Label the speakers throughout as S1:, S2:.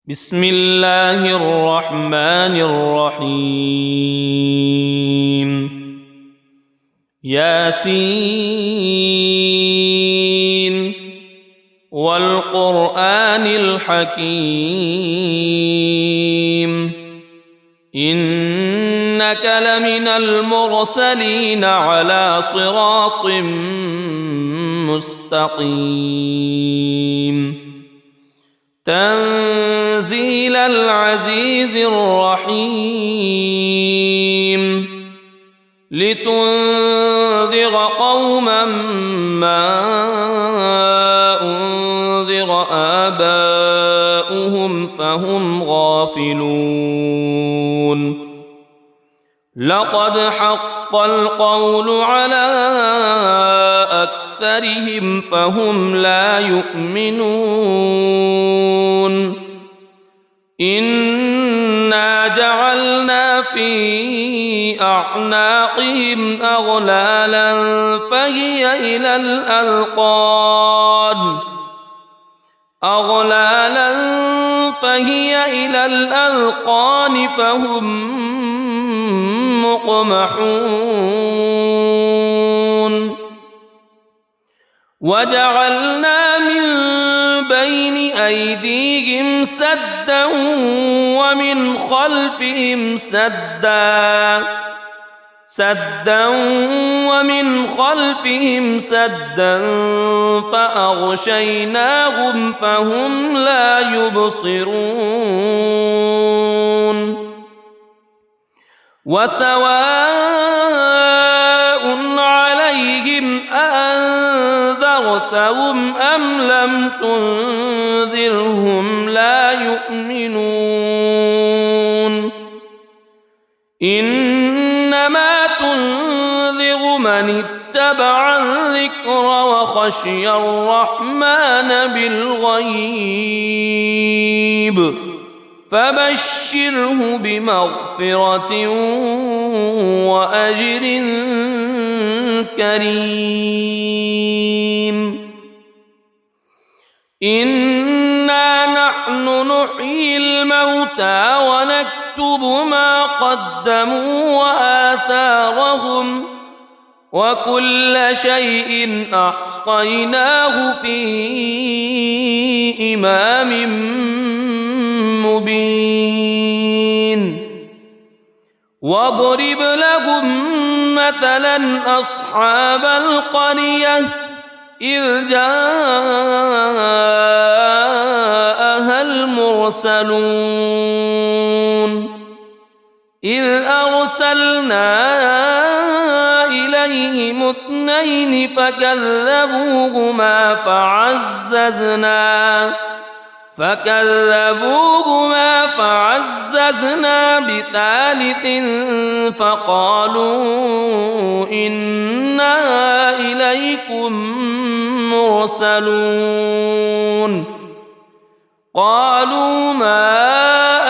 S1: بسم الله الرحمن الرحيم ياسين والقرآن الحكيم إنك لمن المرسلين على صراط مستقيم تنزيل العزيز الرحيم لتنذر قوما ما أنذر آباؤهم فهم غافلون لقد حق القول على أكثرهم فهم لا يؤمنون إنا جعلنا في أعناقهم أغلالا فهي إلى الأذقان فهم مقمحون وجعلنا من بين أيديهم سدا ومن خلفهم سدا فأغشيناهم فهم لا يبصرون وسواء عليهم أأنذرتهم أم لم تنذرهم لا يؤمنون إنما تنذر من اتبع الذكر وخشي الرحمن بالغيب فبشره بمغفرة وأجر كريم إنا نحن نحيي الموتى ونكتب ما قدموا وآثارهم وكل شيء أحصيناه في إمام مبين واضرب لهم مثلا أصحاب القرية إذ جاءها المرسلون إذ أرسلنا إليهم اثنين فكذبوهما فعززنا بثالث فقالوا إنا إليكم مرسلون قالوا ما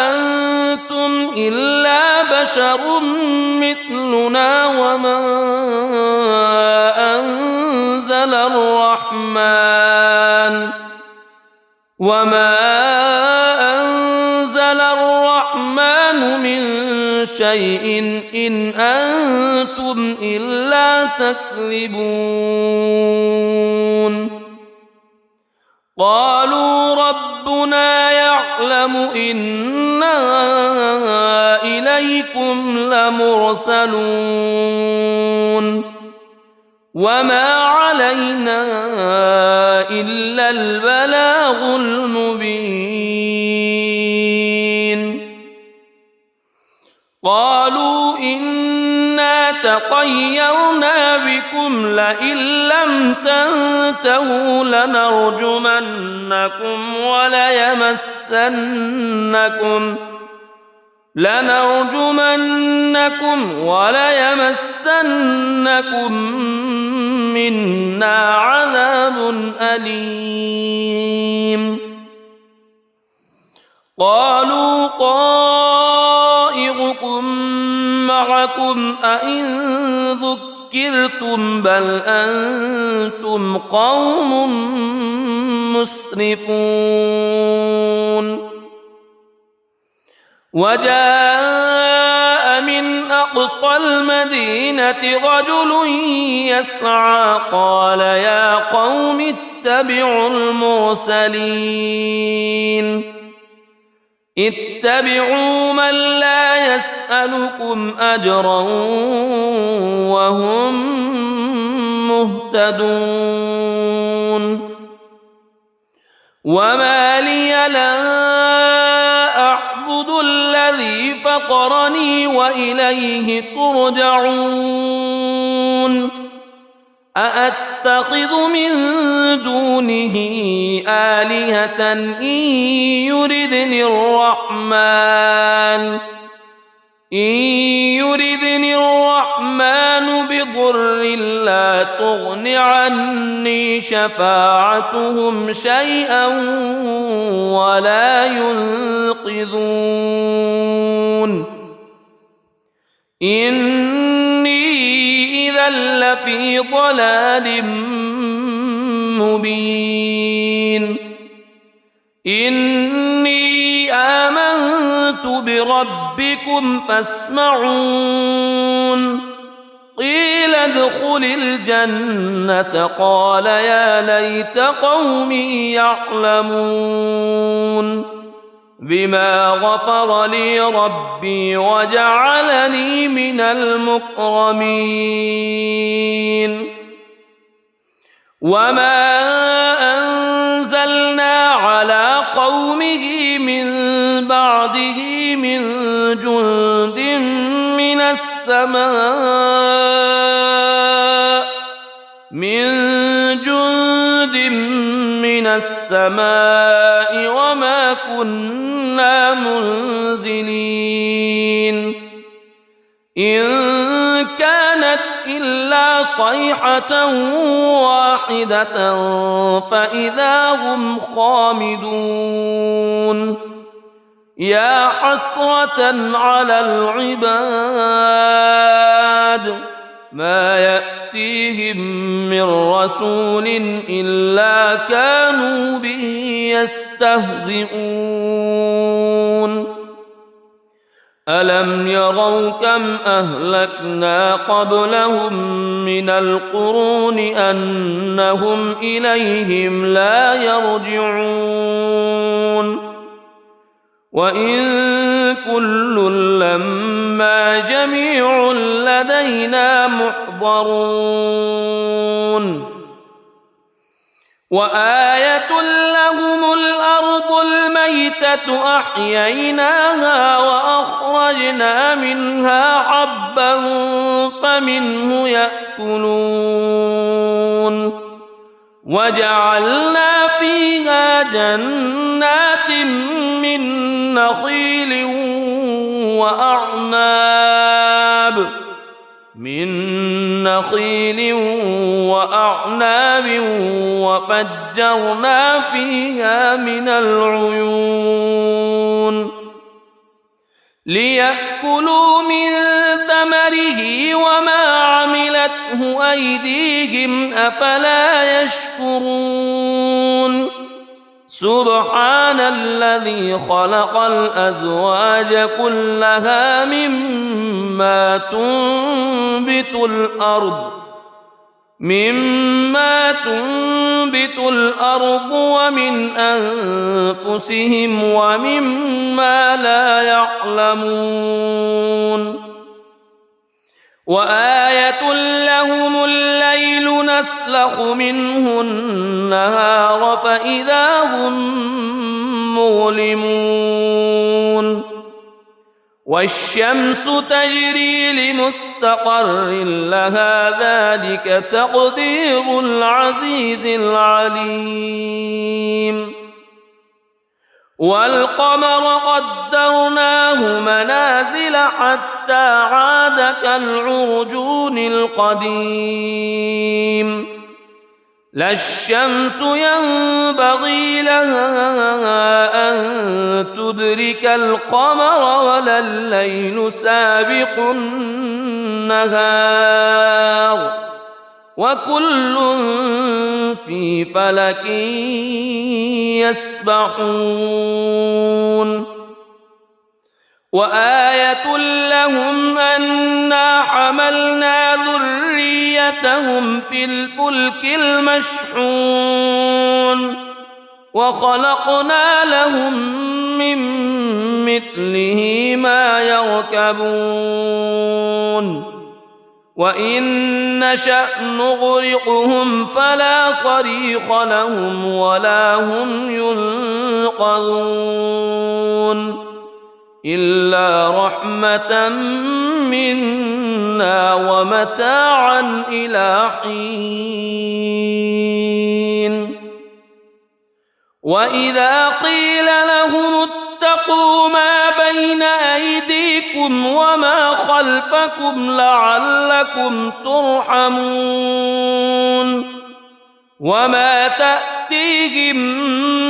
S1: أنتم إلا بشر مثلنا وما أنزل الرحمن من شيء إن أنتم إلا تكذبون قالوا ربنا يعلم إنا إليكم لمرسلون وما علينا إلا البلاغ المبين قالوا إنا تطيرنا بكم لئن لم تنتهوا لنرجمنكم وليمسنكم منا عذاب أليم قالوا طائركم معكم أئن ذكرتم بل أنتم قوم مسرفون وجاء من أقصى المدينة رجل يسعى قال يا قوم اتبعوا المرسلين اتبعوا من لا يسألكم أجرا وهم مهتدون وما لي لا أعبد الذي فطرني وإليه ترجعون أأتخذ من دونه آلهة إن يردني الرحمن بضر لا تغن عني شفاعتهم شيئا ولا ينقذون إني إذا لفي ضلال مبين إني آمنت بربكم فاسمعون قيل ادخل الجنة قال يا ليت قومي يعلمون بما غفر لي ربي وجعلني من المكرمين وما أنزلنا على قومه من بعده من جند من السماء وما كنا منزلين إن كانت إلا صيحة واحدة فإذا هم خامدون يا حسرة على العباد ما يأتيهم من رسول إلا كانوا به يستهزئون ألم يروا كم أهلكنا قبلهم من القرون أنهم إليهم لا يرجعون وإن كل لما جميع لدينا محضرون وآية لهم الأرض الميتة أحييناها وأخرجنا منها حبا فمنه يأكلون وجعلنا فيها جنات من نخيل وأعناب وفجرنا فيها من العيون ليأكلوا من ثمره وما عملته أيديهم أفلا يشكرون سبحان الذي خلق الأزواج كلها مما تنبت الأرض ومن أنفسهم ومما لا يعلمون وآية لهم الليل نسلخ منه النهار فإذا هم مظلمون والشمس تجري لمستقر لها ذلك تقدير العزيز العليم والقمر قدرناه منازل حتى عاد كالعرجون القديم لا الشمس ينبغي لها أن تدرك القمر ولا الليل سابق النهار وكل في فلك يسبحون وآية لهم أنا حملنا ذريتهم في الفلك المشحون وخلقنا لهم من مثله ما يركبون وإن نشأ نغرقهم فلا صريخ لهم ولا هم ينقذون إلا رحمة منا ومتاعا إلى حين وإذا قيل لهم اتقوا ما بين أيديكم وما خلفكم لعلكم ترحمون وما تأتيهم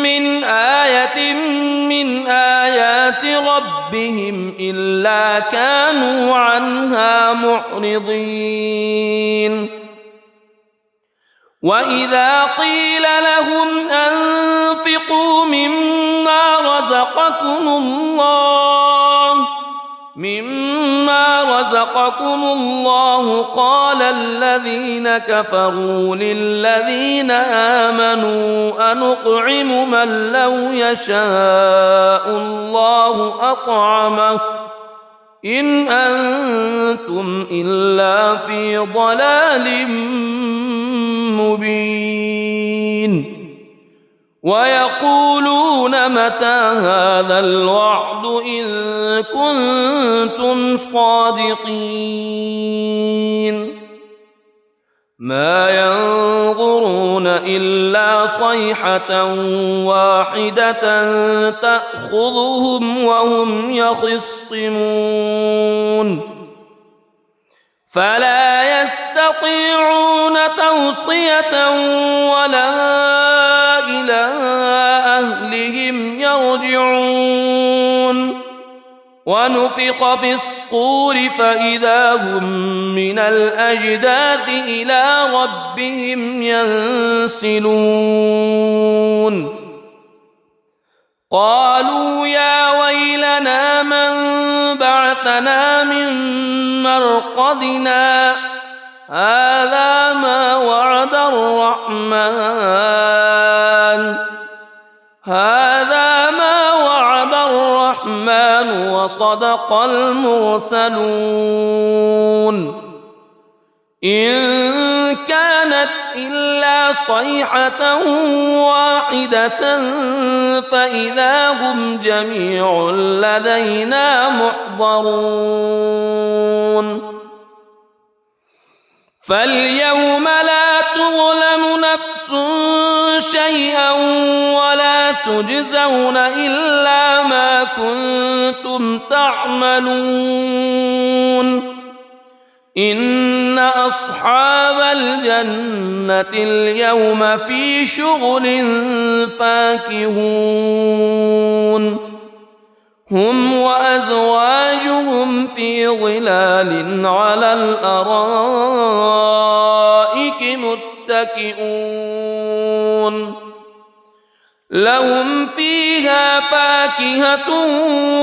S1: من آية من آيات ربهم إلا كانوا عنها معرضين وإذا قيل لهم أنفقوا مما رزقكم الله قال الذين كفروا للذين آمنوا أنطعم من لو يشاء الله أطعمه إن أنتم إلا في ضلال مبين ويقولون متى هذا الوعد إن كنتم صادقين ما ينظرون إلا صيحة واحدة تأخذهم وهم يخصمون فلا يستطيعون توصية ولا إلى أهلهم يرجعون ونفخ في الصور فإذا هم من الأجداث إلى ربهم ينسلون قالوا يا ويلنا من بعثنا من مرقدنا هذا ما وعد الرحمن وصدق المرسلون إن كانت إلا صيحة واحدة فإذا هم جميع لدينا محضرون فاليوم لا تظلم نفس شيئا ولا تجزون إلا ما كنتم تعملون إن أصحاب الجنة اليوم في شغل فاكهون هم وأزواجهم في ظلال على الأرائك متكئون لهم فيها فاكهة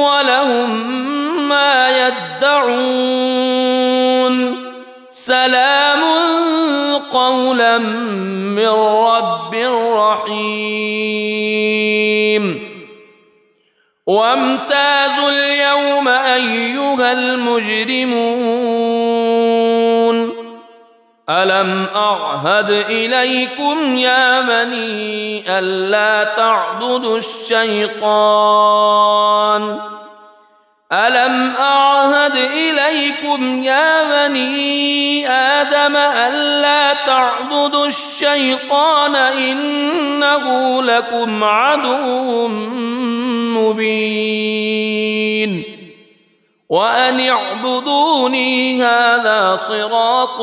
S1: ولهم ما يدعون سلام قولا من رب رحيم وامتازوا اليوم أيها المجرمون ألم أعهد إليكم يا بني ألا تعبدوا الشيطان ألم أعهد إليكم يا بني آدم ألا تعبدوا الشيطان إنه لكم عدو مبين وأن اعبدوني هذا صراط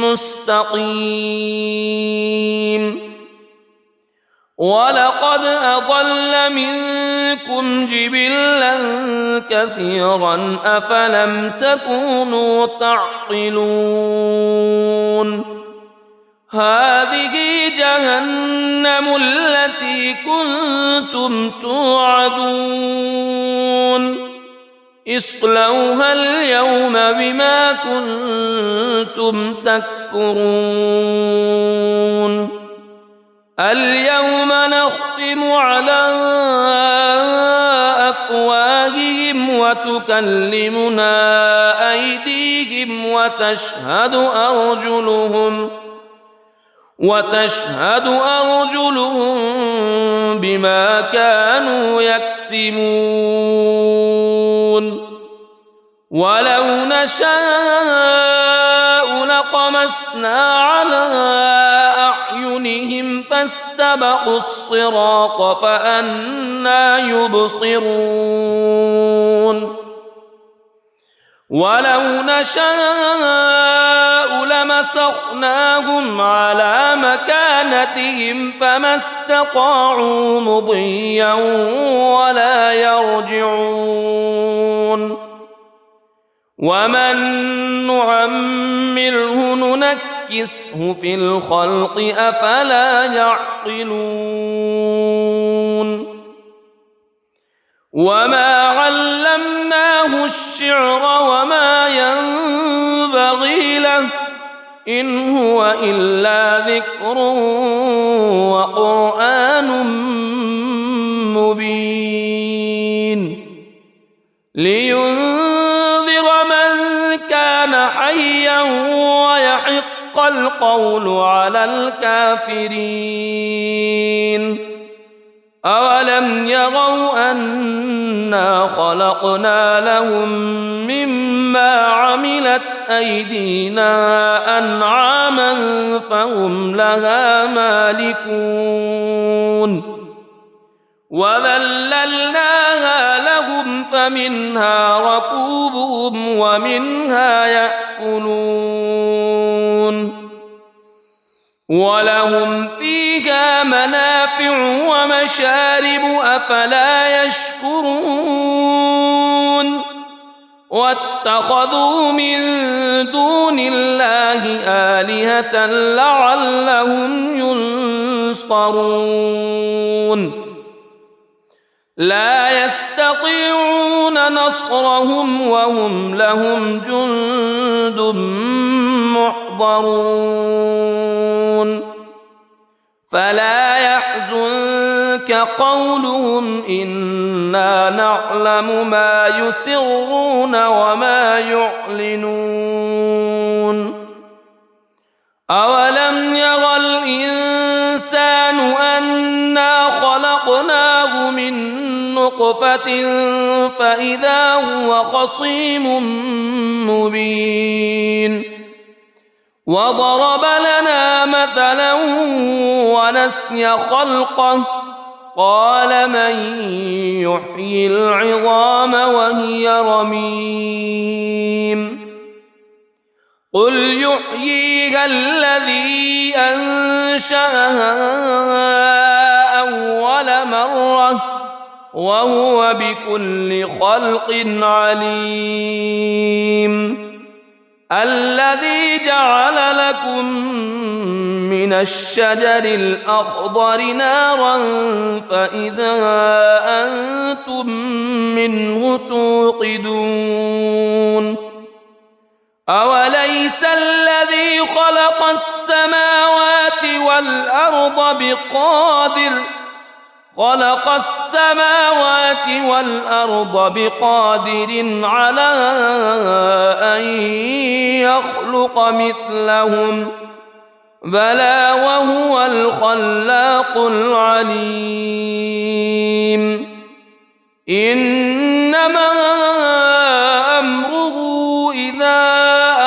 S1: مستقيم ولقد أضل منكم جبلا كثيرا أفلم تكونوا تعقلون هذه جهنم التي كنتم توعدون اصلوها اليوم بما كنتم تكفرون اليوم نختم على أفواههم وتكلمنا أيديهم وتشهد أرجلهم بما كانوا يكسبون ولو نشاء لطمسنا على أعينهم فاستبقوا الصراط فأنى يبصرون ولو نشاء لمسخناهم على مكانتهم فما استطاعوا مضيا ولا يرجعون ومن نعمره ننكسه في الخلق أفلا يعقلون وما علمناه الشعر وما ينبغي له إن هو إلا ذكر وقرآن مبين لينذر من كان حيا ويحق القول على الكافرين أولم يروا أنا خلقنا لهم مما عملت أيدينا أنعاما فهم لها مالكون وذللناها لهم فمنها ركوبهم ومنها يأكلون ولهم فيها منافع ومشارب أفلا يشكرون واتخذوا من دون الله آلهة لعلهم ينصرون لا يستطيعون نصرهم وهم لهم جند محضرون فلا يحزنك قولهم إنا نعلم ما يسرون وما يعلنون أولم ير الإنسان أنا خلقناه من نطفة فإذا هو خصيم مبين وضرب لنا مثلا ونسي خلقه قال من يحيي العظام وهي رميم قل يحييها الذي أنشأها أول مرة وهو بكل خلق عليم الذي جعل لكم من الشجر الأخضر نارا فإذا أنتم منه توقدون أوليس الذي خلق السماوات والأرض بقادر على أن يخلق مثلهم بلى وهو الخلاق العليم إنما أمره إذا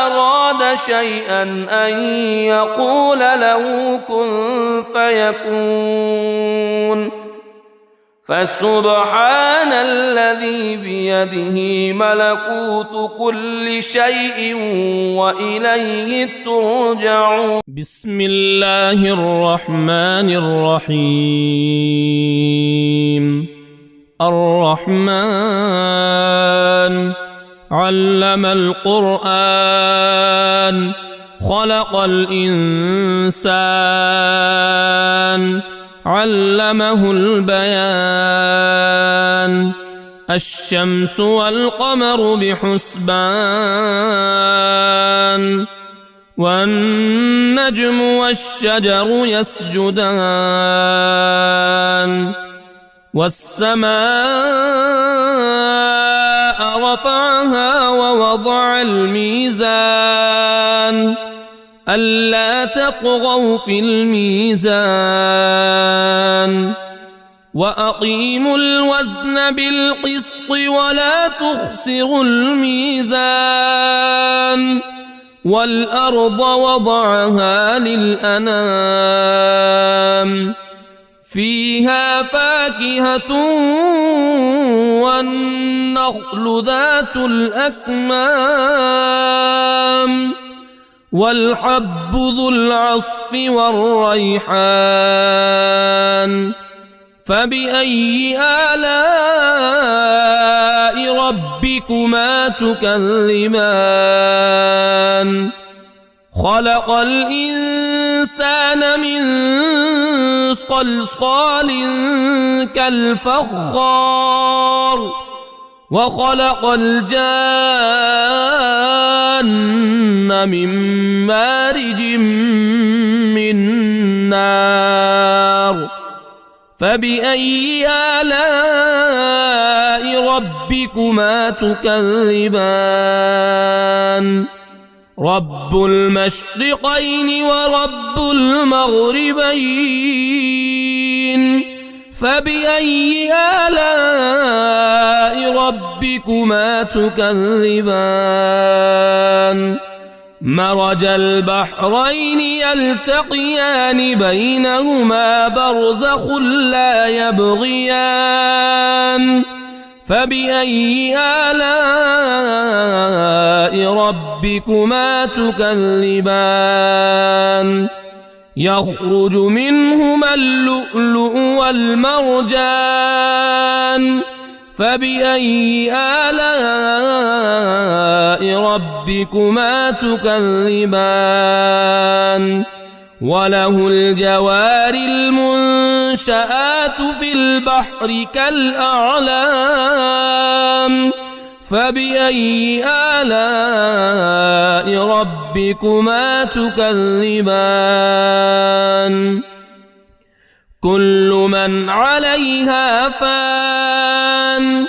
S1: أراد شيئا أن يقول له كن فيكون فسبحان الذي بيده ملكوت كل شيء وإليه ترجعون
S2: بسم الله الرحمن الرحيم الرحمن علم القرآن خلق الإنسان علمه البيان الشمس والقمر بحسبان والنجم والشجر يسجدان والسماء رفعها ووضع الميزان ألا تطغوا في الميزان وأقيموا الوزن بالقسط ولا تخسروا الميزان والأرض وضعها للأنام فيها فاكهة والنخل ذات الأكمام والحب ذو العصف والريحان فبأي آلاء ربكما تكذبان خلق الإنسان من صلصال كالفخار وخلق الجان من مارج من نار فبأي آلاء ربكما تكذبان رب المشرقين ورب المغربين فبأي آلاء ربكما تكذبان مرج البحرين يلتقيان بينهما برزخ لا يبغيان فبأي آلاء ربكما تكذبان يخرج منهما اللؤلؤ والمرجان فبأي آلاء ربكما تكذبان وله الجوار المنشآت في البحر كالأعلام فبأي آلاء ربكما تكذبان كل من عليها فان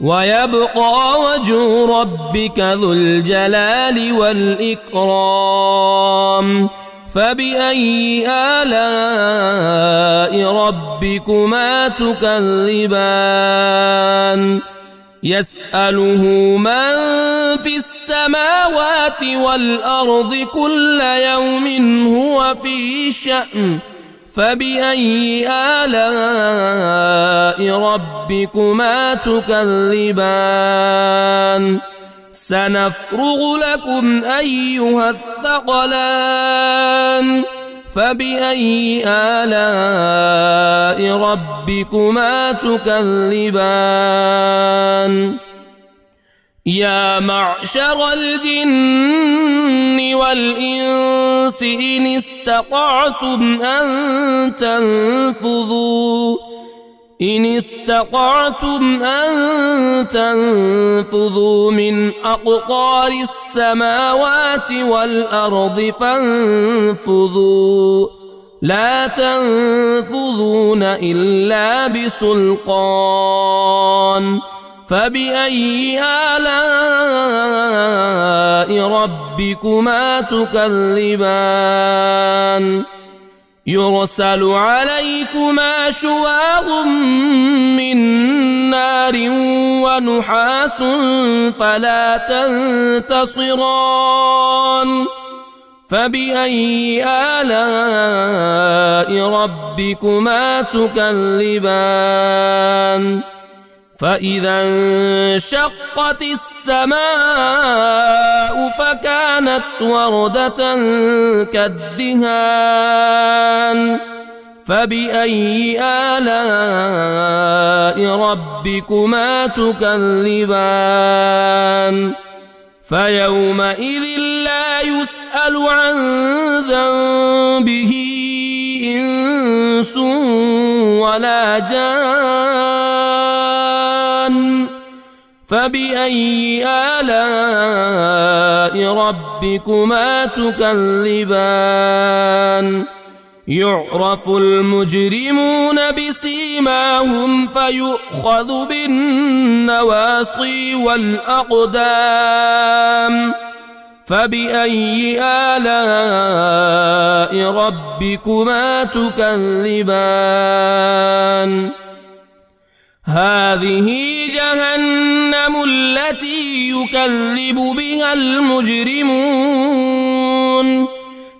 S2: ويبقى وجه ربك ذو الجلال والإكرام فبأي آلاء ربكما تكذبان يسأله من في السماوات والأرض كل يوم هو في شأن فبأي آلاء ربكما تكذبان سنفرغ لكم أيها الثقلان فبأي آلاء ربكما تكذبان يا معشر الجن والإنس إن استطعتم أن تنفذوا من أقطار السماوات والأرض فانفذوا لا تنفذون إلا بسلطان فبأي آلاء ربكما تكذبان يرسل عليكما شواظ من نار ونحاس فلا تنتصران فبأي آلاء ربكما تكذبان فإذا انشقت السماء فكانت وردة كالدهان فبأي آلاء ربكما تكذبان فيومئذ لا يسأل عن ذنبه إنس ولا جان فبأي آلاء ربكما تكذبان يعرف المجرمون بسيماهم فيؤخذ بالنواصي والأقدام فبأي آلاء ربكما تكذبان هذه جهنم التي يكذب بها المجرمون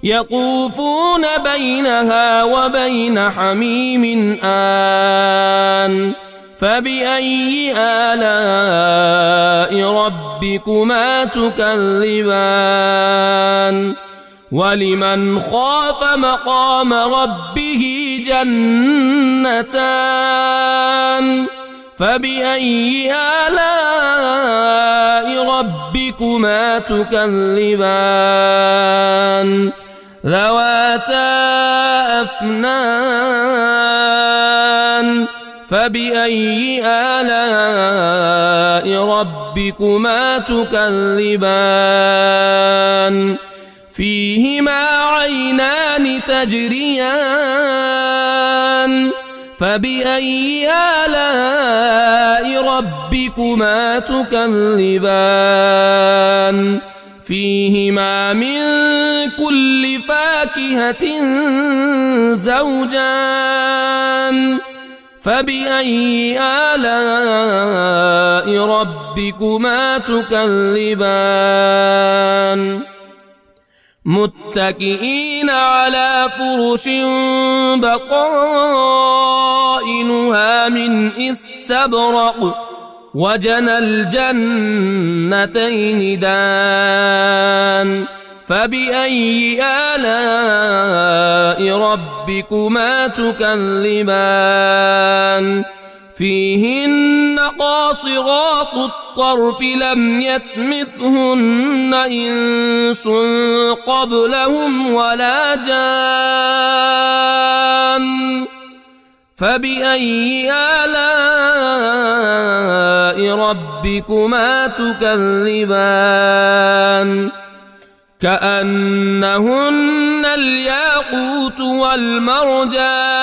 S2: يطوفون بينها وبين حميم آن فبأي آلاء ربكما تكذبان ولمن خاف مقام ربه جنتان فبأي آلاء ربكما تكذبان ذواتا أفنان فبأي آلاء ربكما تكذبان فيهما عينان تجريان فبأي آلاء ربكما تكذبان فيهما من كل فاكهة زوجان فبأي آلاء ربكما تكذبان متكئين على فرش بطائنها من استبرق وجنى الجنتين دان فبأي آلاء ربكما تكذبان فيهن قاصرات الطرف لم يطمثهن إنس قبلهم ولا جان فبأي آلاء ربكما تكذبان كأنهن الياقوت والمرجان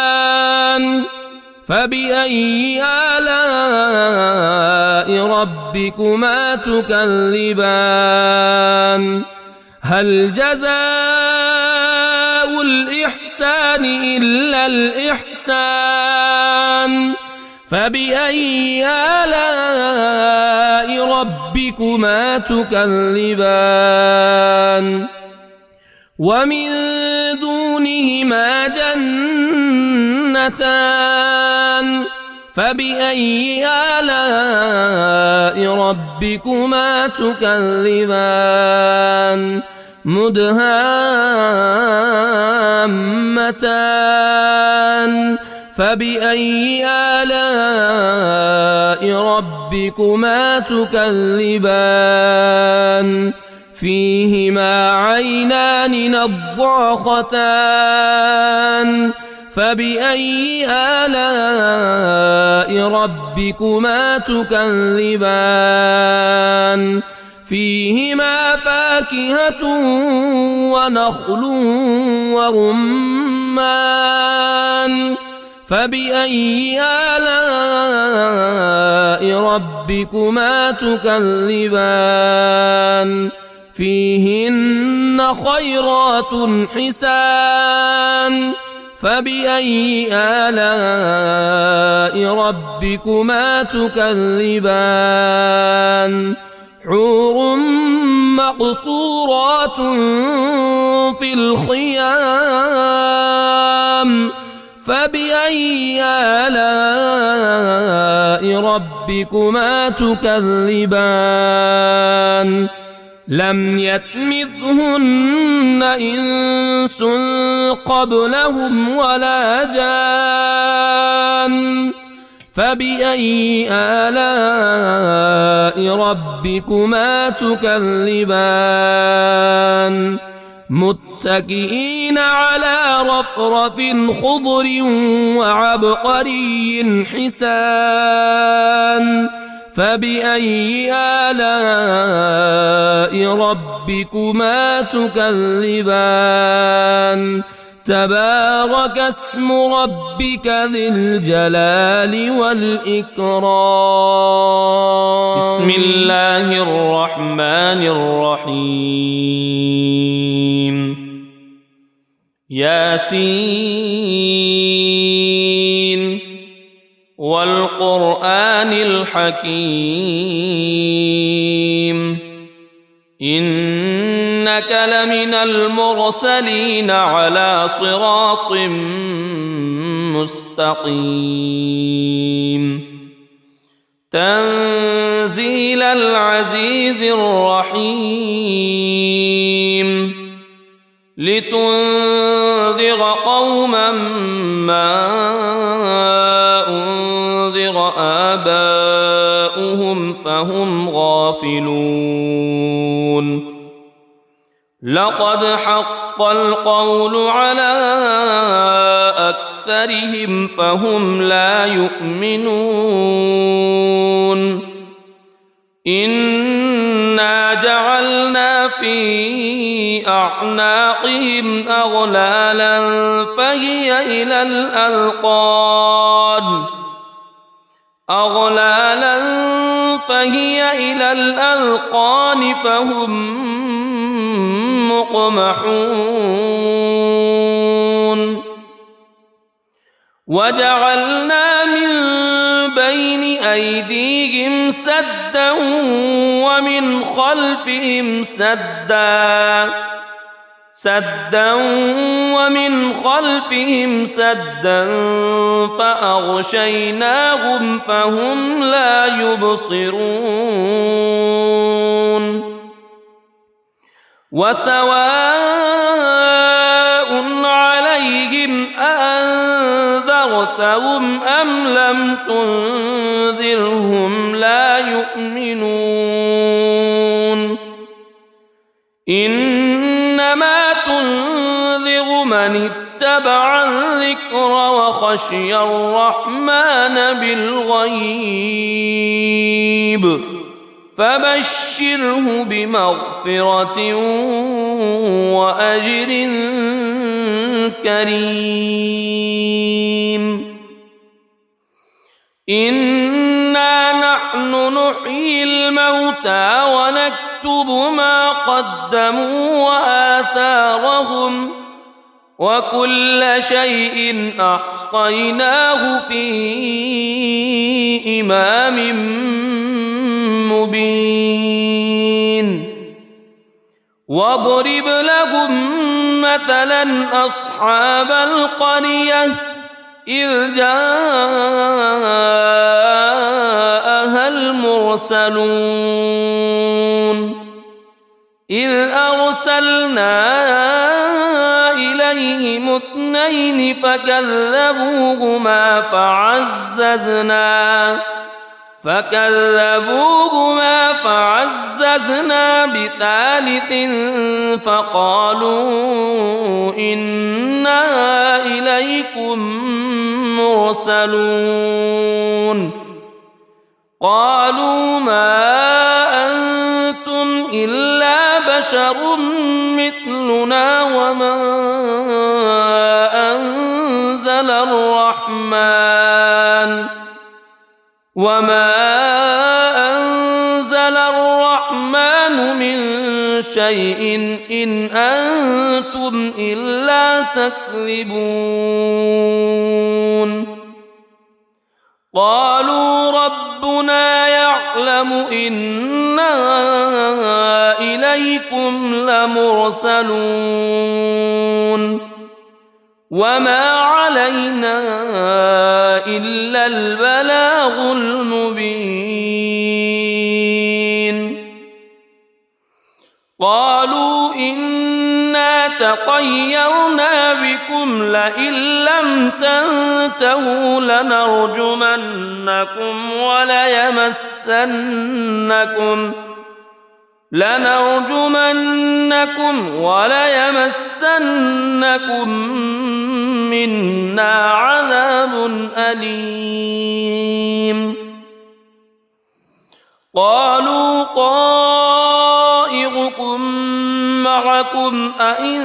S2: فبأي آلاء ربكما تكذبان هل جزاء الإحسان إلا الإحسان فبأي آلاء ربكما تكذبان ومن دونهما جنتان فبأي آلاء ربكما تكذبان مدهامتان فبأي آلاء ربكما تكذبان فيهما عينان نضاختان فبأي آلاء ربكما تكذبان فيهما فاكهة ونخل ورمان فبأي آلاء ربكما تكذبان فيهن خيرات حسان فبأي آلاء ربكما تكذبان حور مقصورات في الخيام فبأي آلاء ربكما تكذبان لم يطمثهن إنس قبلهم ولا جان فبأي آلاء ربكما تكذبان متكئين على رفرف خضر وعبقري حسان فبأي آلاء ربكما تكذبان تبارك اسم ربك ذي الجلال والإكرام.
S1: بسم الله الرحمن الرحيم. ياسين والقرآن الحكيم إنك لمن المرسلين على صراط مستقيم تنزيل العزيز الرحيم لتنذر قوما ما أنذر آباؤهم فهم غافلون لقد حق القول على أكثرهم فهم لا يؤمنون إنا جعلنا في أعناقهم أغلالا فهي إلى الأذقان فهم مقمحون وجعلنا من بين أيديهم سدا ومن خلفهم سدا فأغشيناهم فهم لا يبصرون وسواء عليهم أأنذرتهم أم لم تنذرهم لا يؤمنون إنما تنذر من اتبع الذكر وخشي الرحمن بالغيب فبشره بمغفرة وأجر كريم إنا نحن نحيي الموتى ونكتب ما قدموا وآثارهم وكل شيء أحصيناه في إمام مبين واضرب لهم مثلا أصحاب القرية إذ جاءها المرسلون إذ أرسلنا إليهم اثنين فكذبوهما فعززنا بثالث فقالوا إنا إليكم مرسلون قالوا ما أنتم إلا بشر مثلنا وما أنزل الرحمن من شيء إن أنتم إلا تكذبون قالوا ربنا يعلم إنا إليكم لمرسلون وما علينا إلا البلاغ المبين قالوا إنا تطيرنا بكم لئن لم تنتهوا لنرجمنكم وليمسنكم منا عذاب أليم قالوا طائركم معكم أئن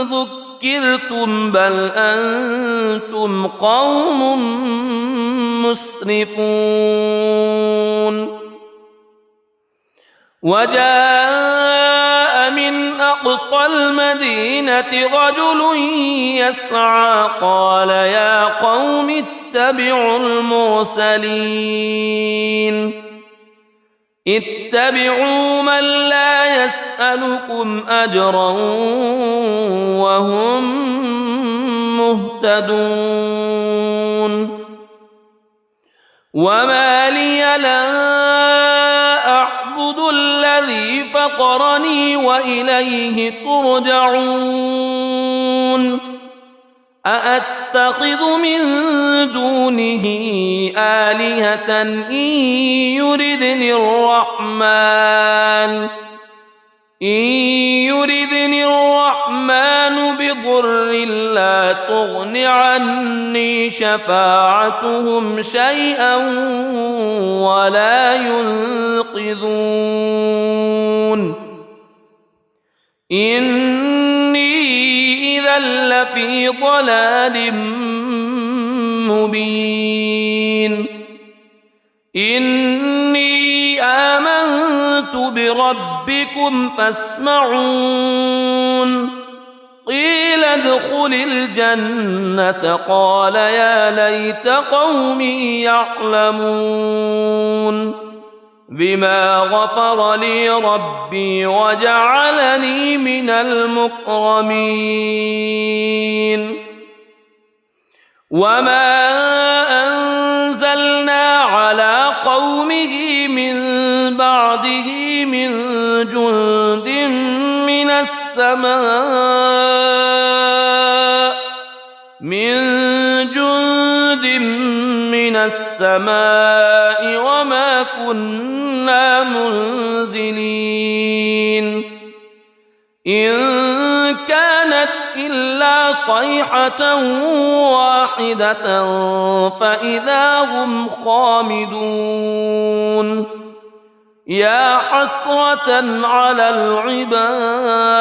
S1: ذكرتم بل أنتم قوم مسرفون وجاء من أقصى المدينة رجل يسعى قال يا قوم اتبعوا المرسلين اتبعوا من لا يسألكم أجرا وهم مهتدون وما لي لا أعبد الذي فطرني وإليه ترجعون أأتخذ من دونه آلهة إن يردني الرحمن بضر لا تغن عني شفاعتهم شيئا ولا ينقذون إني إذا لفي ضلال مبين إني آمنت بربكم فاسمعون قيل ادخل الجنة قال يا ليت قومي يعلمون بما غفر لي ربي وجعلني من المكرمين وما أنزلنا على قومه من بعده من جند من السماء وما كنا منزلين إن كانت إلا صيحة واحدة فإذا هم خامدون يا حسرة على العباد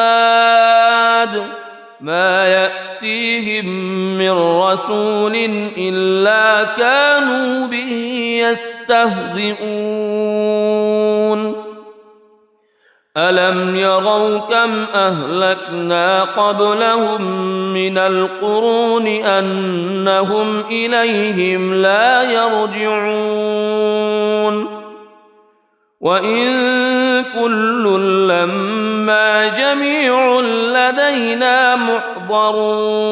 S1: ما يأتيهم من رسول إلا كانوا به يستهزئون ألم يروا كم أهلكنا قبلهم من القرون أنهم إليهم لا يرجعون وإن كل لما جميع لدينا محضرون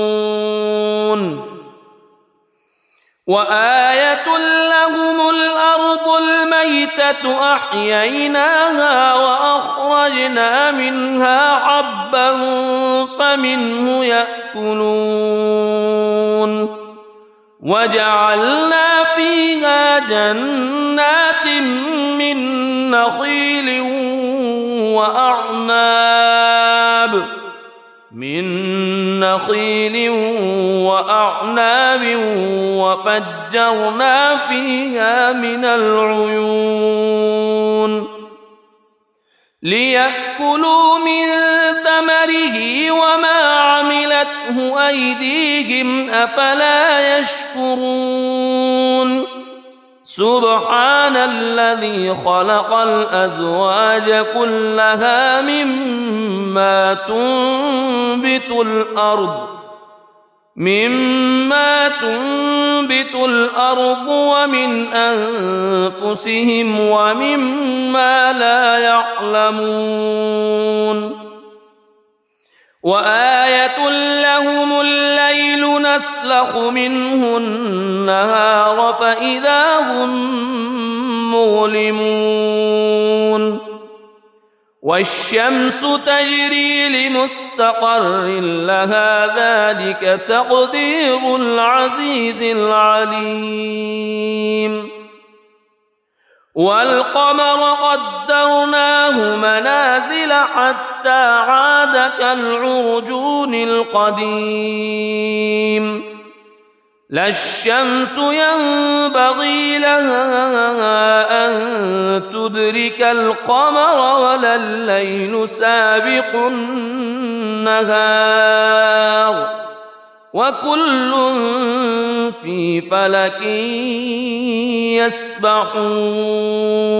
S1: وآية لهم الأرض الميتة أحييناها وأخرجنا منها حبا فمنه يأكلون وجعلنا فيها جنات من نخيل وأعناب وفجرنا فيها من العيون ليأكلوا من ثمره وما عملته أيديهم أفلا يشكرون سبحان الذي خلق الأزواج كلها مما تنبت الأرض ومن أنفسهم ومما لا يعلمون وآية لهم الليل نسلخ منه النهار فإذا هم مظلمون والشمس تجري لمستقر لها ذلك تقدير العزيز العليم والقمر قدرناه منازل حتى عاد كالعرجون القديم لا الشمس ينبغي لها أن تدرك القمر ولا الليل سابق النهار وكل في فلك يسبحون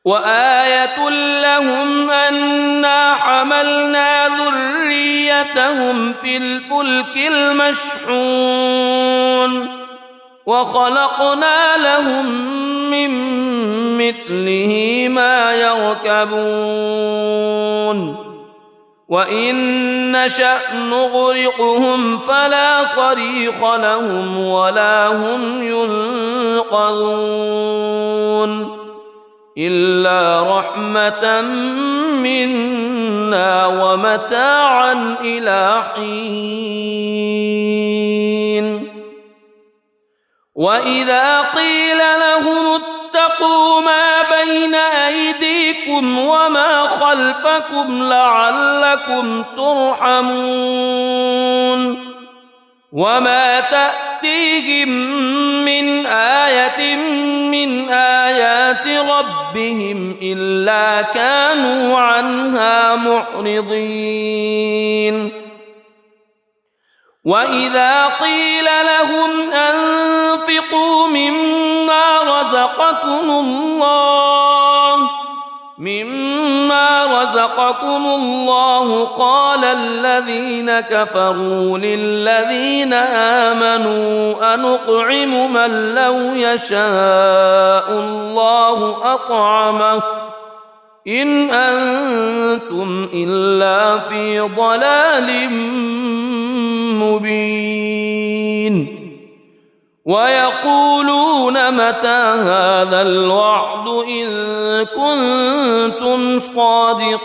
S1: وآية لهم أنا حملنا ذريتهم في الفلك المشحون وخلقنا لهم من مثله ما يركبون وإن نشأ نغرقهم فلا صريخ لهم ولا هم ينقذون إلا رحمة منا ومتاعا إلى حين وإذا قيل لهم اتقوا ما بين أيديكم وما خلفكم لعلكم ترحمون وما تأتيهم من آية من آيات ربهم إلا كانوا عنها معرضين وإذا قيل لهم أنفقوا مما رزقكم الله قال الذين كفروا للذين آمنوا أنطعم من لو يشاء الله أطعمه إن أنتم إلا في ضلال مبين ويقولون متى هذا الوعد إن كنتم صادقين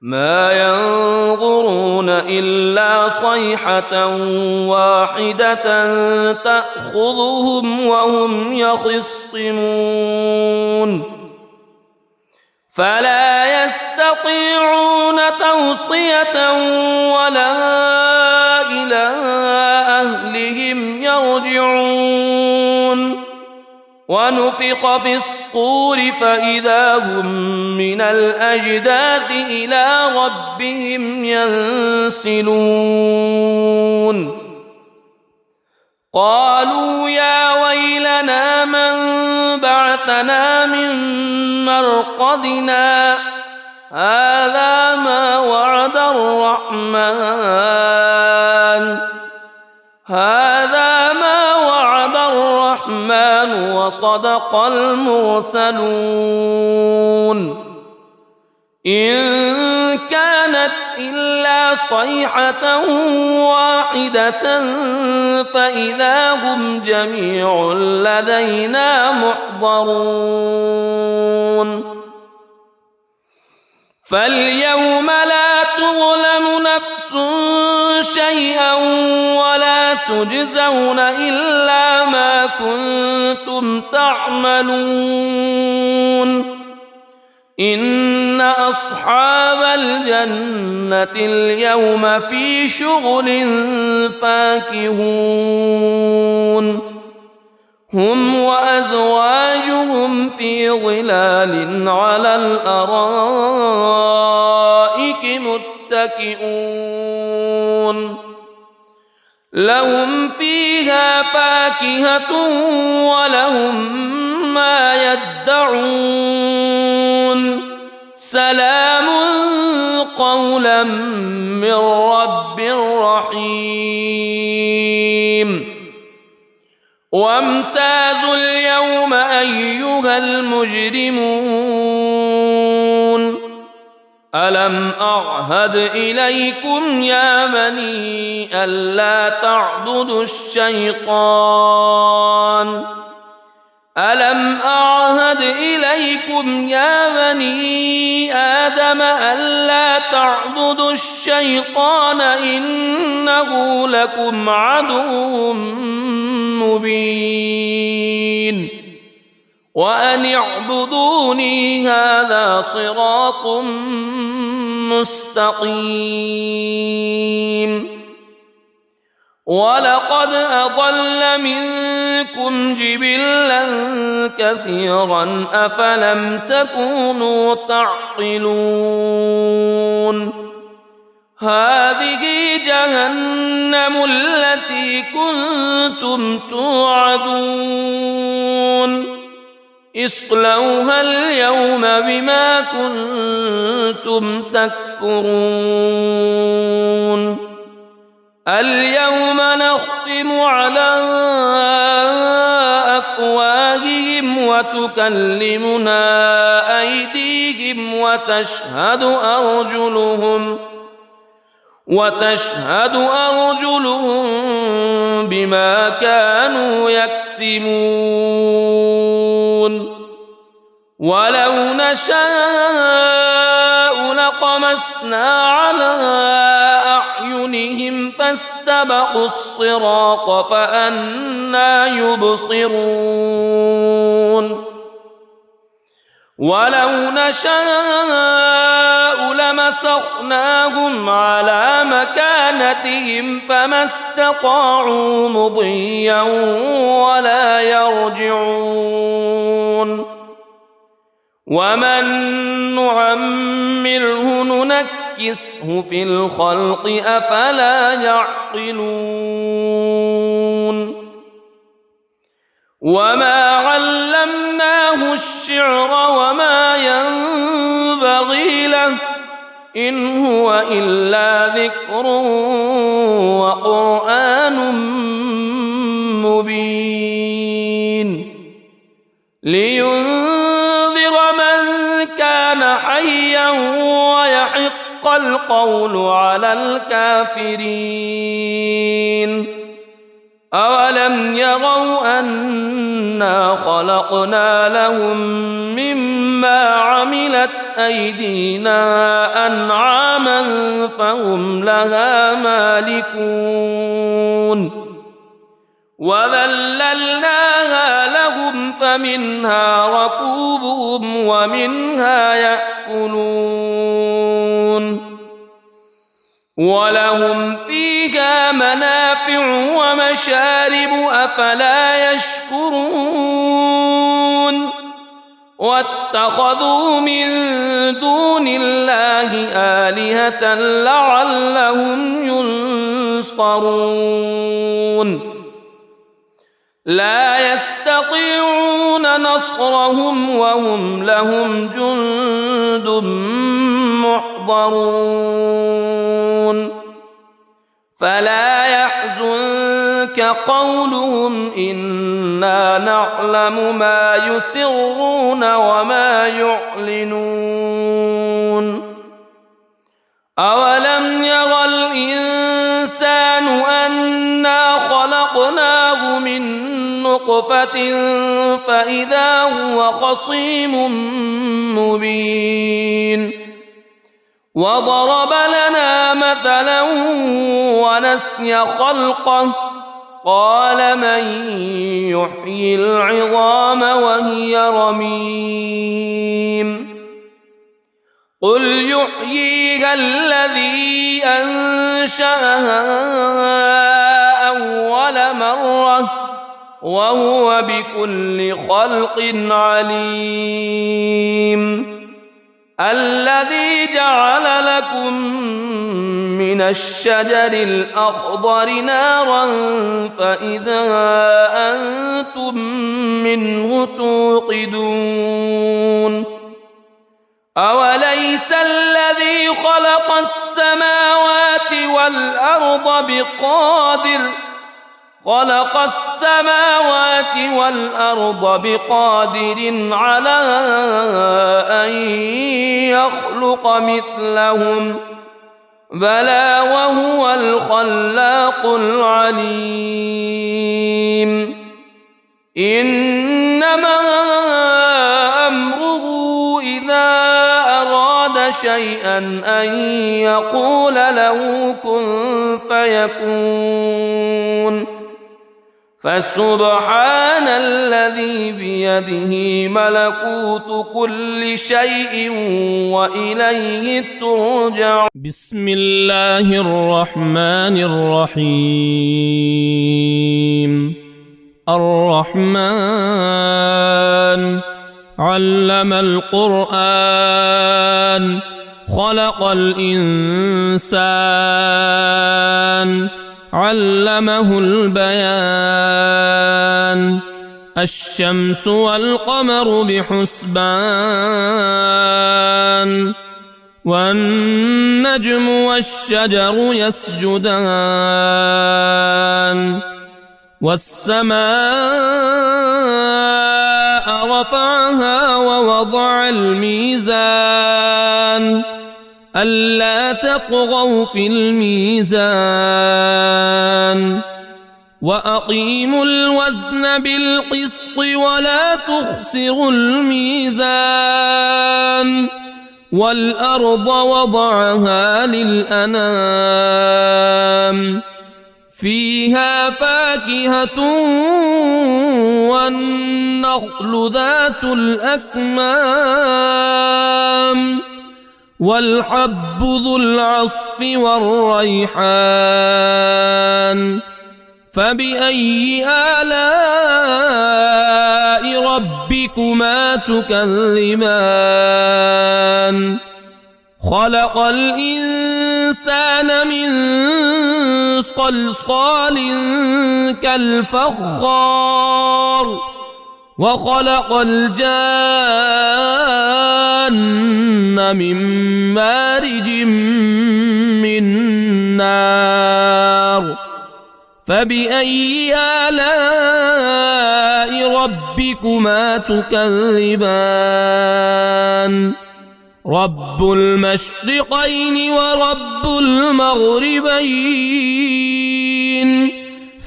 S1: ما ينظرون إلا صيحة واحدة تأخذهم وهم يخصمون فلا يستطيعون توصية ولا إلى أهلهم يرجعون ونفخ في الصور فإذا هم من الأجداث إلى ربهم ينسلون قالوا يا ويلنا من بعثنا من مرقدنا هذا ما وعد الرحمن وصدق المرسلون إن كانت إلا صيحة واحدة فإذا هم جميع لدينا محضرون فاليوم لا تظلم نفس شيئا ولا تجزون إلا ما كنتم تعملون إن أصحاب الجنة اليوم في شغل فاكهون هم وأزواجهم في ظلال على الأرائك متكئون لهم فيها فاكهة ولهم ما يدعون سلام قولا من رب رحيم وامتازوا اليوم أيها المجرمون ألم أعهد إليكم يا بني ألا تعبدوا الشيطان ألم أعهد إليكم يا بني آدم ألا تعبدوا الشيطان إنه لكم عدو مبين وأن اعبدوني هذا صراط مستقيم ولقد أضل منكم جبلا كثيرا أفلم تكونوا تعقلون هذه جهنم التي كنتم توعدون اصلوها اليوم بما كنتم تكفرون اليوم نختم على أفواههم وتكلمنا أيديهم وتشهد أرجلهم بما كانوا يكسبون ولو نشاء لطمسنا على أعينهم فاستبقوا الصراط فأنى يبصرون ولو نشاء لمسخناهم على مكانتهم فما استطاعوا مضيا ولا يرجعون ومن نعمره ننكسه في الخلق أفلا يعقلون وما علمناه الشعر وما ينبغي له إن هو إلا ذكر وقرآن مبين لينذر من كان حيا ويحق القول على الكافرين أولم يروا أنا خلقنا لهم مما عملت أيدينا أنعاما فهم لها مالكون وذللناها لهم فمنها ركوبهم ومنها يأكلون ولهم فيها منافع ومشارب أفلا يشكرون واتخذوا من دون الله آلهة لعلهم ينصرون لا يستطيعون نصرهم وهم لهم جند محضرون فلا يحزنك قولهم إنا نعلم ما يسرون وما يعلنون أولم ير الإنسان أنا خلقناه من نطفة فإذا هو خصيم مبين وضرب لنا مثلا ونسي خلقه قال من يحيي العظام وهي رميم قل يحييها الذي أنشأها أول مرة وهو بكل خلق عليم الذي جعل لكم من الشجر الأخضر نارا فإذا أنتم منه توقدون أوليس الذي خلق السماوات والأرض بقادر على أن يخلق مثلهم بلى وهو الخلاق العليم إنما أمره إذا أراد شيئا أن يقول له كن فيكون فسبحان الذي بيده ملكوت كل شيء وإليه ترجع.
S2: بسم الله الرحمن الرحيم. الرحمن علم القرآن خلق الإنسان علمه البيان. الشمس والقمر بحسبان والنجم والشجر يسجدان. والسماء رفعها ووضع الميزان ألا تطغوا في الميزان وأقيموا الوزن بالقسط ولا تخسروا الميزان. والأرض وضعها للأنام فيها فاكهة والنخل ذات الأكمام والحب ذو العصف والريحان. فبأي آلاء ربكما تكذبان؟ خلق الإنسان من صلصال كالفخار وخلق الجان من مارج من نار. فبأي آلاء ربكما تكذبان؟ رب المشرقين ورب المغربين.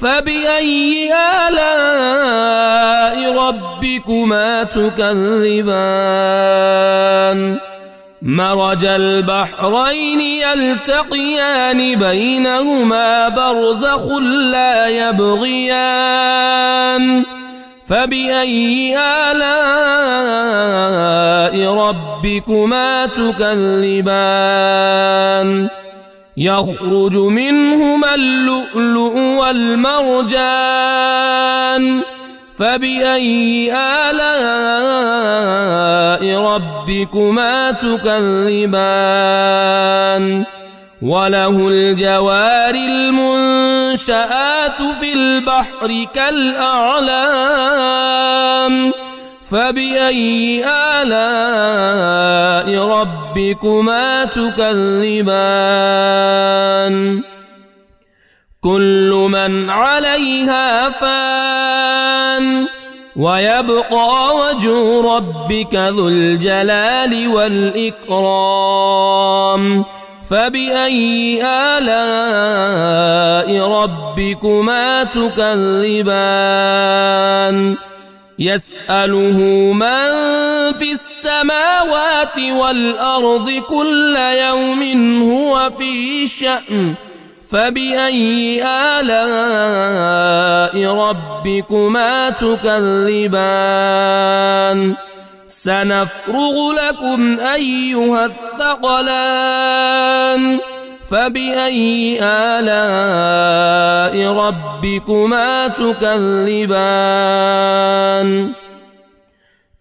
S2: فبأي آلاء ربكما تكذبان؟ مرج البحرين يلتقيان بينهما برزخ لا يبغيان. فبأي آلاء ربكما تكذبان؟ يخرج منهما اللؤلؤ والمرجان. فبأي آلاء ربكما تكذبان؟ وله الجوار المنشآت في البحر كالأعلام. فبأي آلاء ربكما تكذبان؟ كل من عليها فان ويبقى وجه ربك ذو الجلال والإكرام. فبأي آلاء ربكما تكذبان؟ يسأله من في السماوات والأرض كل يوم هو في شأن. فبأي آلاء ربكما تكذبان؟ سنفرغ لكم أيها الثقلان. فبأي آلاء ربكما تكذبان؟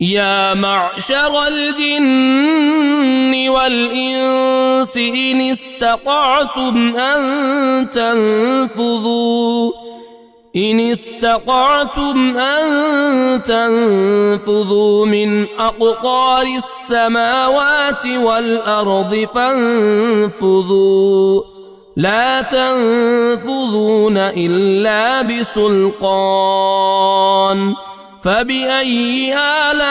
S2: يا معشر الجن والإنس إن استطعتم أن تنفذوا من أقطار السماوات والأرض فانفذوا لا تنفذون إلا بسلطان. فبأي آلاء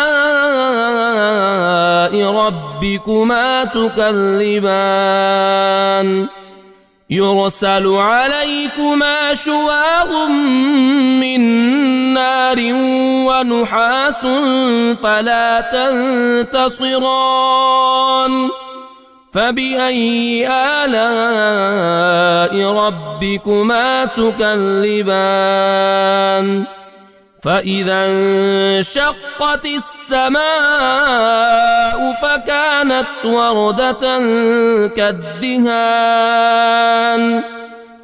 S2: ربكما تكذبان؟ يرسل عليكما شواظ من نار ونحاس فلا تنتصران. فبأي آلاء ربكما تكذبان فإذا انشقت السماء فكانت وردة كالدهان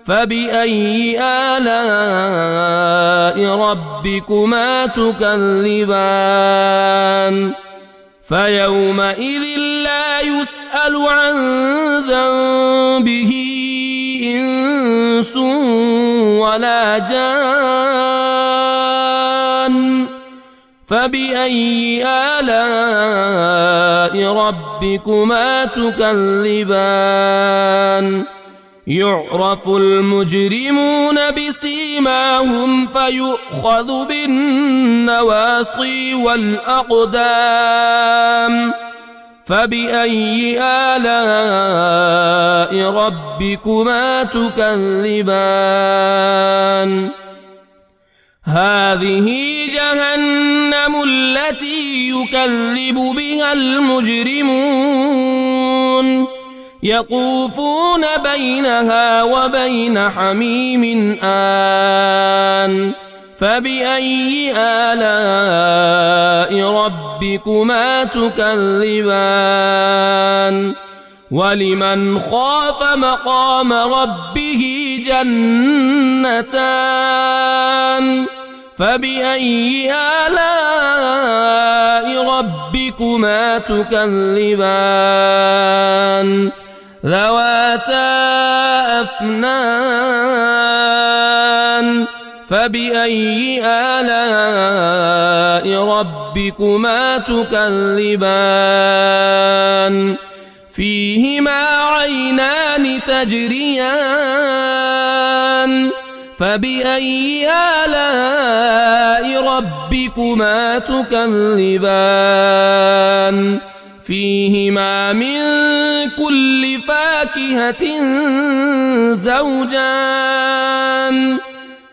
S2: فبأي آلاء ربكما تكذبان فيومئذ لا يسأل عن ذنبه إنس ولا جان فبأي آلاء ربكما تكذبان يعرف المجرمون بسيماهم فيؤخذ بالنواصي والأقدام فبأي آلاء ربكما تكذبان هذه جهنم التي يكذب بها المجرمون يطوفون بينها وبين حميم آن فبأي آلاء ربكما تكذبان ولمن خاف مقام ربه جنتان فبأي آلاء ربكما تكذبان ذواتا أفنان فبأي آلاء ربكما تكذبان فيهما عينان تجريان فبأي آلاء ربكما تكذبان فيهما من كل فاكهة زوجان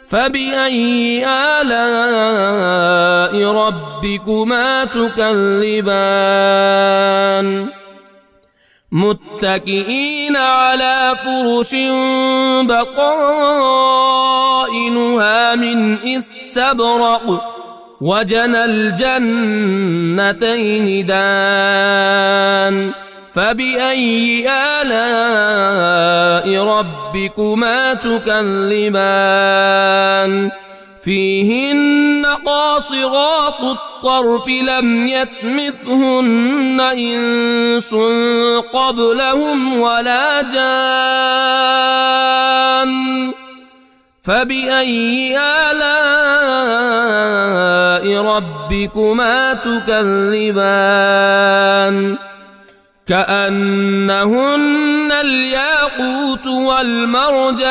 S2: فبأي آلاء ربكما تكذبان متكئين على فرش بطائنها من استبرق وجنى الجنتين دان فبأي آلاء ربكما تكذبان فيهن قاصرات الطرف لم يطمثهن إنس قبلهم ولا جان فبأي آلاء ربكما تكذبان كأنهن الياقوت والمرجان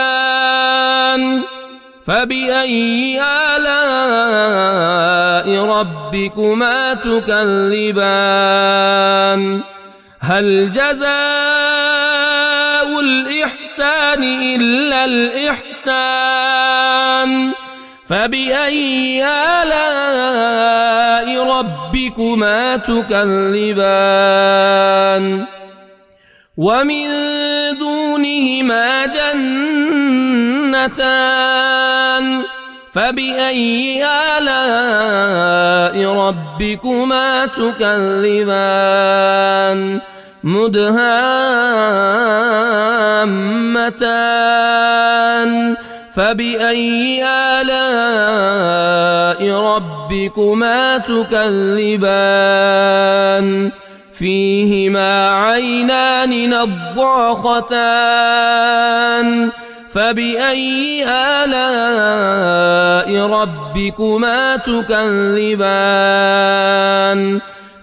S2: فبأي آلاء ربكما تكذبان هل جزاء الإحسان إلا الإحسان فبأي آلاء ربكما تكذبان ومن دونهما جنتان فبأي آلاء ربكما تكذبان مدهامتان فبأي آلاء ربكما تكذبان فيهما عينان نضاختان فبأي آلاء ربكما تكذبان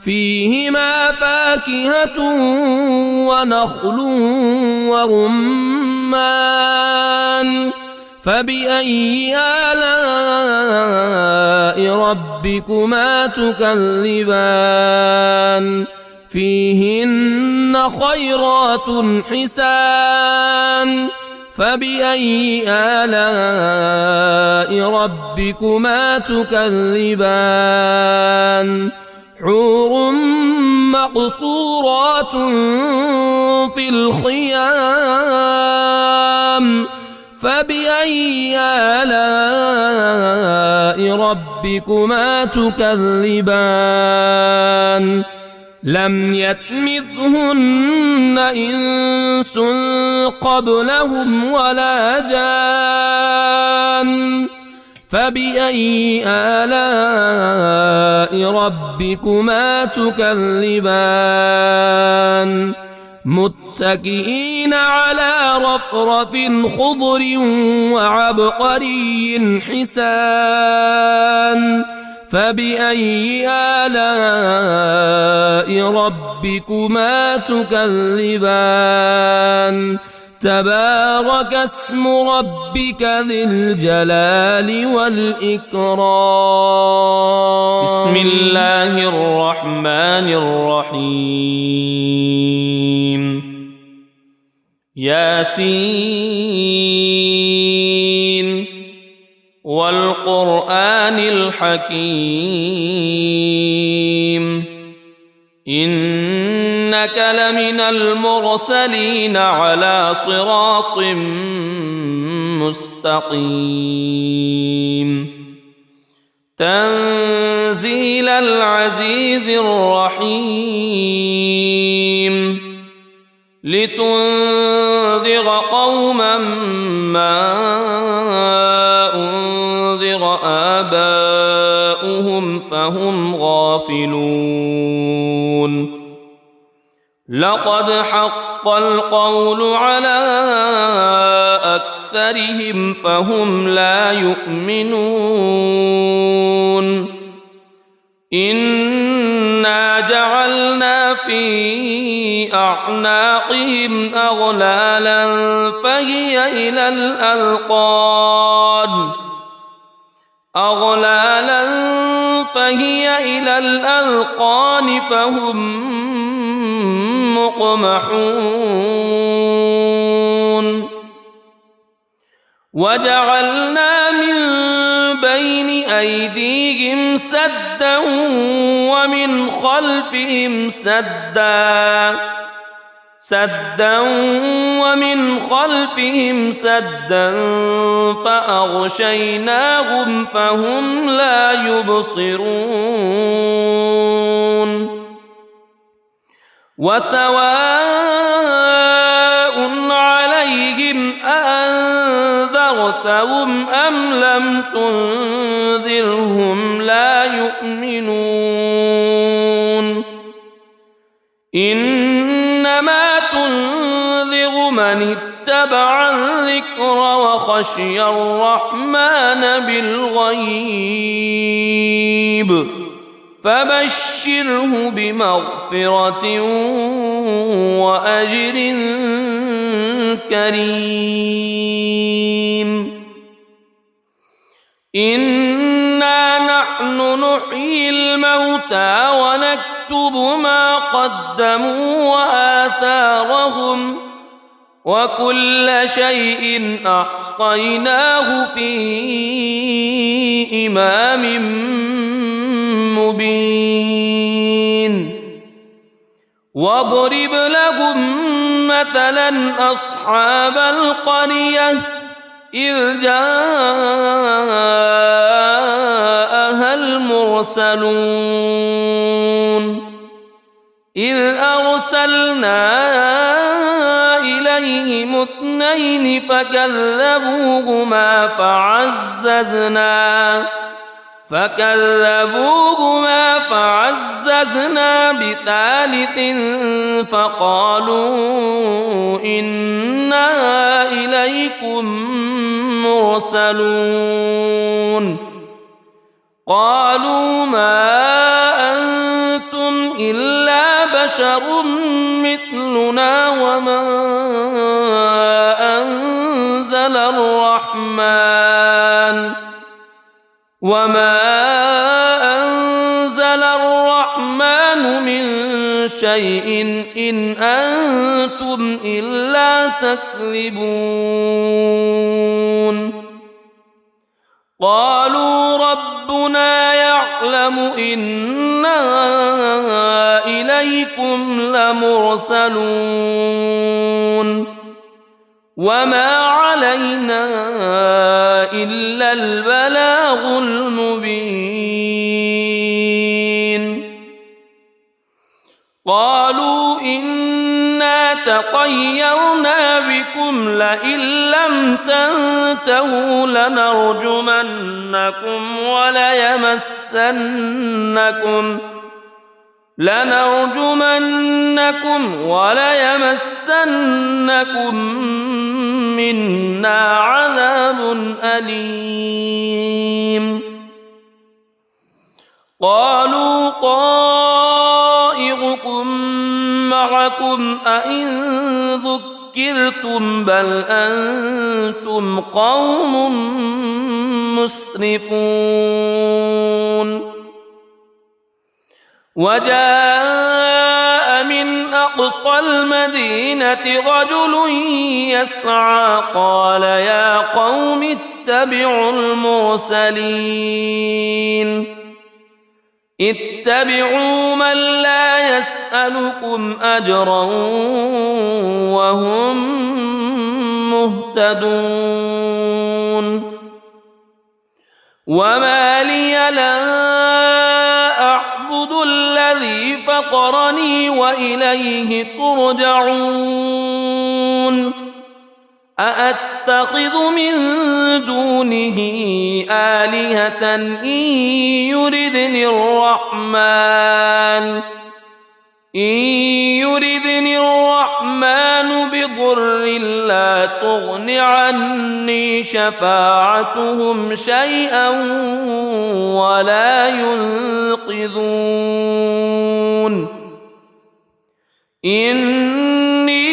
S2: فيهما فاكهة ونخل ورمان فبأي آلاء ربكما تكذبان فيهن خيرات حسان فبأي آلاء ربكما تكذبان حور مقصورات في الخيام فبأي آلاء ربكما تكذبان لم يطمثهن إنس قبلهم ولا جان فبأي آلاء ربكما تكذبان متكئين على رفرف خضر وعبقري حسان فبأي آلاء ربكما تكذبان تبارك اسم ربك ذي الجلال والإكرام
S1: بسم الله الرحمن الرحيم ياسين والقرآن الحكيم إنك لمن المرسلين على صراط مستقيم تنزيل العزيز الرحيم لتنذر قوما ما أنذر آباؤهم فهم غافلون لقد حق القول على أكثرهم فهم لا يؤمنون إنا جعلنا في أعناقهم أغلالا فهي إلى الأذقان فهم مقمحون وجعلنا من بين أيديهم سدا ومن خلفهم سدا فأغشيناهم فهم لا يبصرون وسواء عليهم أأنذرتهم أم لم تنذرهم لا يؤمنون إنما تنذر من اتبع الذكر وخشي الرحمن بالغيب فبشره بمغفرة وأجر كريم إنا نحن نحيي الموتى ونكتب ما قدموا وآثارهم وكل شيء أحصيناه في إمام مبين واضرب لهم مثلا أصحاب القرية إذ جاءها المرسلون إذ أرسلنا إليهم اثنين فكذبوهما فعززنا بثالث فقالوا إنا إليكم مرسلون قالوا ما أنتم إلا بشر مثلنا وما أنزل الرحمن من شيء إن أنتم إلا تكذبون قالوا ربنا يعلم يعلم إنا إليكم لمرسلون وما علينا إلا البلاغ المبين قالوا إنا تطيرنا بكم لئن لم تنتهوا لنرجمنكم وليمسنكم منا عذاب أليم قالوا طائركم معكم أئن ذكرتم بل أنتم قوم مسرفون وجاء من أقصى المدينة رجل يسعى قال يا قوم اتبعوا اتبعوا من لا يسألكم أجرا وهم مهتدون وما لي لا أعبد الذي فطرني وإليه ترجعون أأتخذ من دونه آلهة إن يردني الرحمن بضر لا تغن عني شفاعتهم شيئا ولا ينقذون إني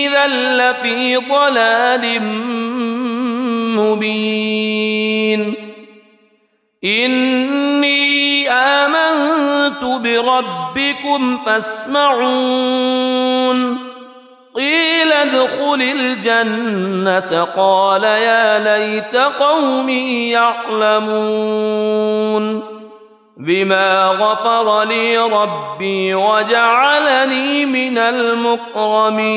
S1: إذا لفي ضلال مبين إني آمنت بربكم فاسمعون قيل ادخل الجنة قال يا ليت قومي يعلمون بما غفر لي ربي وجعلني من المكرمين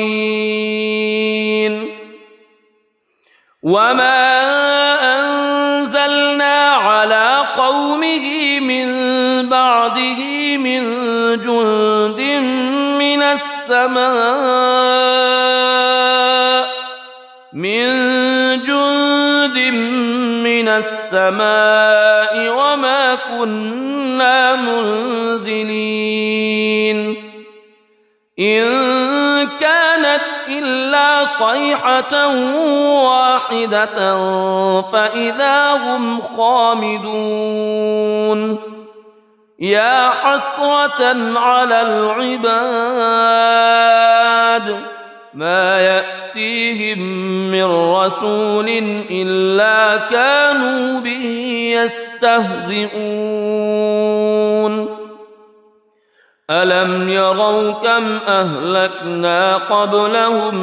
S1: وما أنزلنا على قومه من بعده من جند من السماء وما كنا منزلين إن كانت إلا صيحة واحدة فإذا هم خامدون يا حسرة على العباد ما يأتيهم من رسول إلا كانوا به يستهزئون ألم يروا كم أهلكنا قبلهم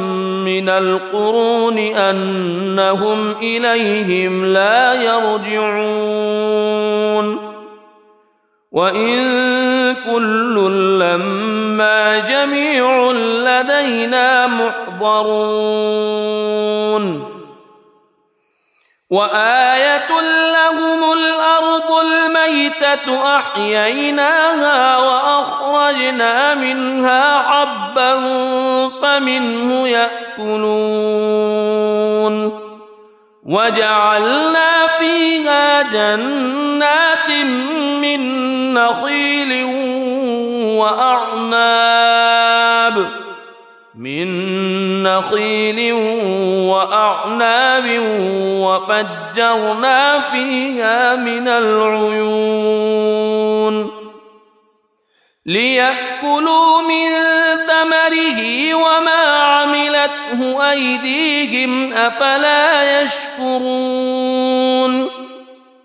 S1: من القرون أنهم إليهم لا يرجعون وإن كل لما جميع لدينا محضرون وآية لهم الأرض الميتة أحييناها وأخرجنا منها حبا فمنه يأكلون وجعلنا فيها جنات من نخيل وأعناب وفجرنا فيها من العيون ليأكلوا من ثمره وما عملته أيديهم أفلا يشكرون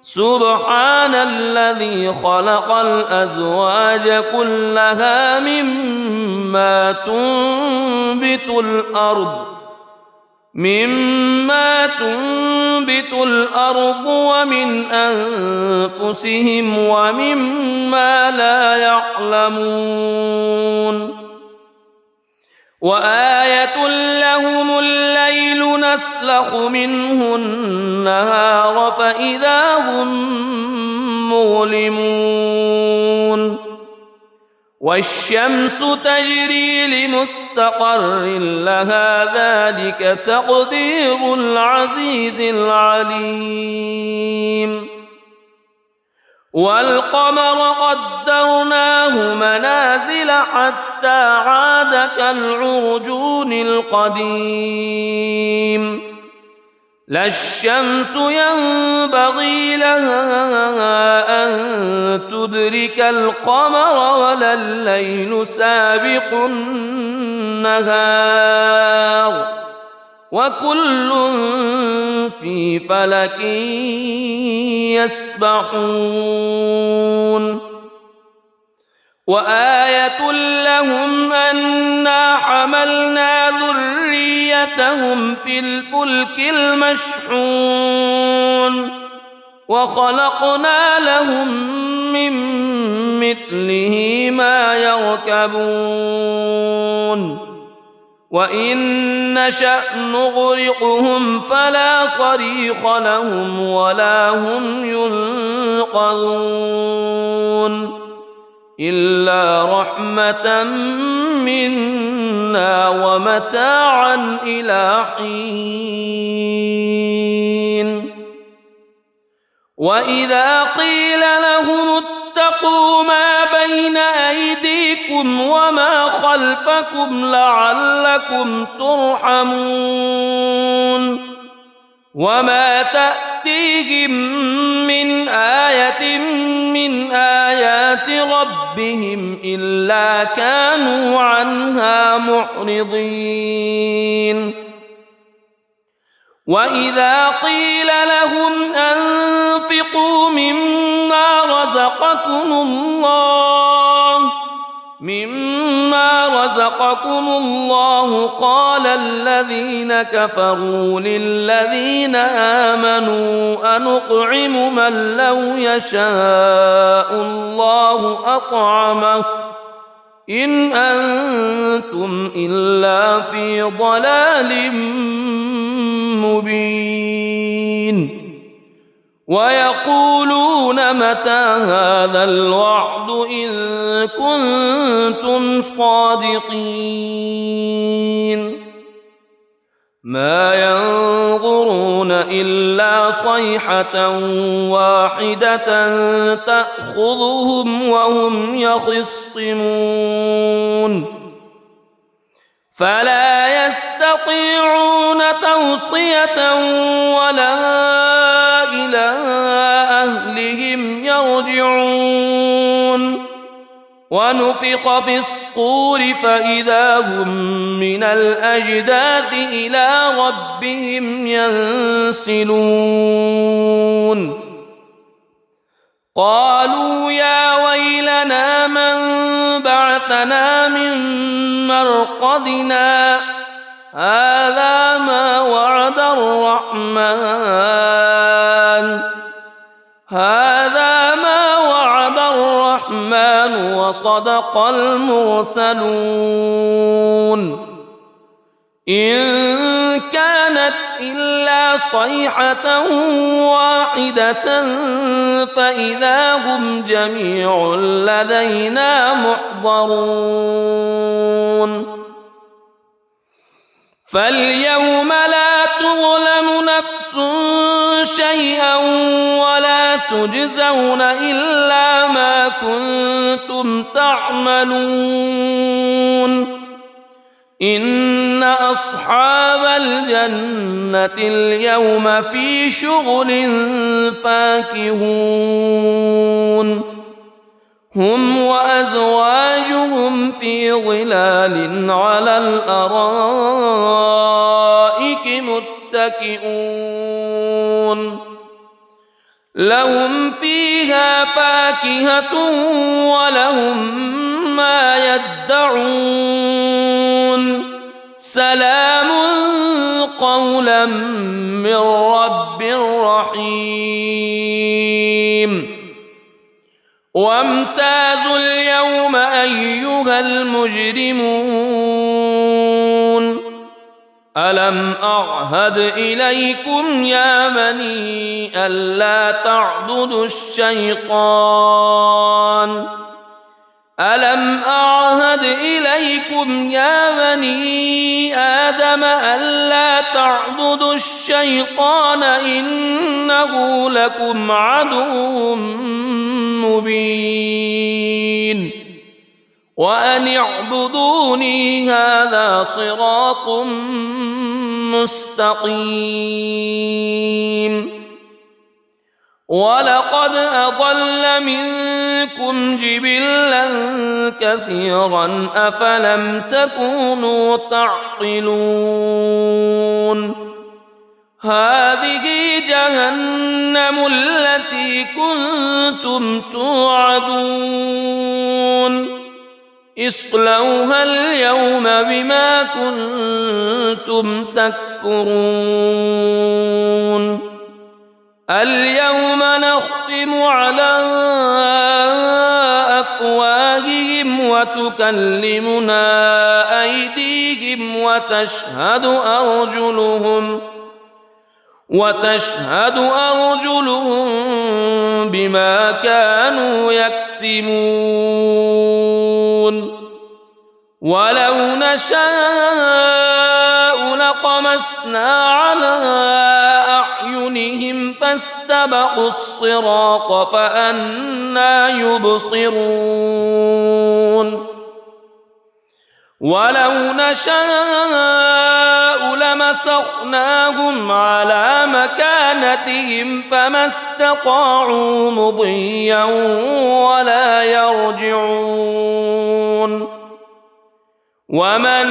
S1: سبحان الذي خلق الأزواج كلها مما تنبت الأرض مما تنبت الأرض ومن أنفسهم ومما لا يعلمون وآية لهم الليل نسلخ منه النهار فإذا هم مظلمون والشمس تجري لمستقر لها ذلك تقدير العزيز العليم والقمر قدرناه منازل حتى عاد كالعرجون القديم لا الشمس ينبغي لها أن تدرك القمر ولا الليل سابق النهار وكل في فلك يسبحون وآية لهم أنا حملنا ذريتهم في الفلك المشحون وخلقنا لهم من مثله ما يركبون وإن نشأ نغرقهم فلا صريخ لهم ولا هم ينقذون إلا رحمة منا ومتاعا إلى حين وإذا قيل لهم اتقوا ما بين أيديكم وما خلفكم لعلكم ترحمون وما تأتيهم من آية من آيات ربهم إلا كانوا عنها معرضين وإذا قيل لهم أنفقوا مما رزقكم الله قال الذين كفروا للذين آمنوا أنطعم من لو يشاء الله أطعمه إن أنتم إلا في ضلال مبين ويقولون متى هذا الوعد إن كنتم صادقين ما ينظرون إلا صيحة واحدة تأخذهم وهم يخصمون فلا يستطيعون توصية ولا إلى أهلهم يرجعون ونفخ في الصور فإذا هم من الأجداث إلى ربهم ينسلون قالوا يا ويلنا من بعثنا من مرقدنا هذا ما وعد الرحمن وصدق المرسلون إن كانت إلا صيحة واحدة فإذا هم جميع لدينا محضرون فاليوم لا تظلم نفس شيئا ولا تجزون إلا ما كنتم تعملون إن أصحاب الجنة اليوم في شغل فاكهون هم وأزواجهم في ظلال على الأرائك متكئون لهم فيها فاكهة ولهم ما يدعون سلام قولا هدى من رب رحيم وامتازوا اليوم أيها المجرمون ألم أعهد إليكم يا بني ألا تعبدوا الشيطان ألم أعهد إليكم يا بني آدم ألا تعبدوا الشيطان إنه لكم عدو مبين وأن اعبدوني هذا صراط مستقيم ولقد أضل منكم جبلا كثيرا أفلم تكونوا تعقلون هذه جهنم التي كنتم توعدون اصلوها اليوم بما كنتم تكفرون اليوم نختم على أفواههم وتكلمنا أيديهم وتشهد أرجلهم بما كانوا يكسبون ولو نشاء لطمسنا على أعينهم فاستبقوا الصراط فأنى يبصرون ولو نشاء لمسخناهم على مكانتهم فما استطاعوا مضيا ولا يرجعون ومن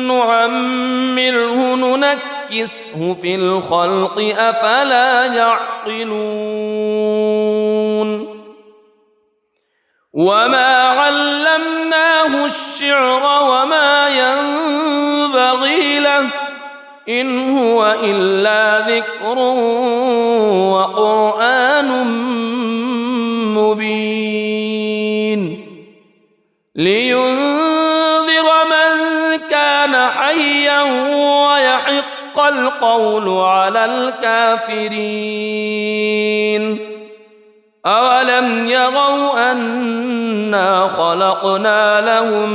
S1: نعمره ننكسه في الخلق أفلا يعقلون وما علمناه الشعر وما ينبغي له إن هو إلا ذكر وقرآن مبين لينذر من كان حيا ويحق القول على الكافرين أولم يروا أنا خلقنا لهم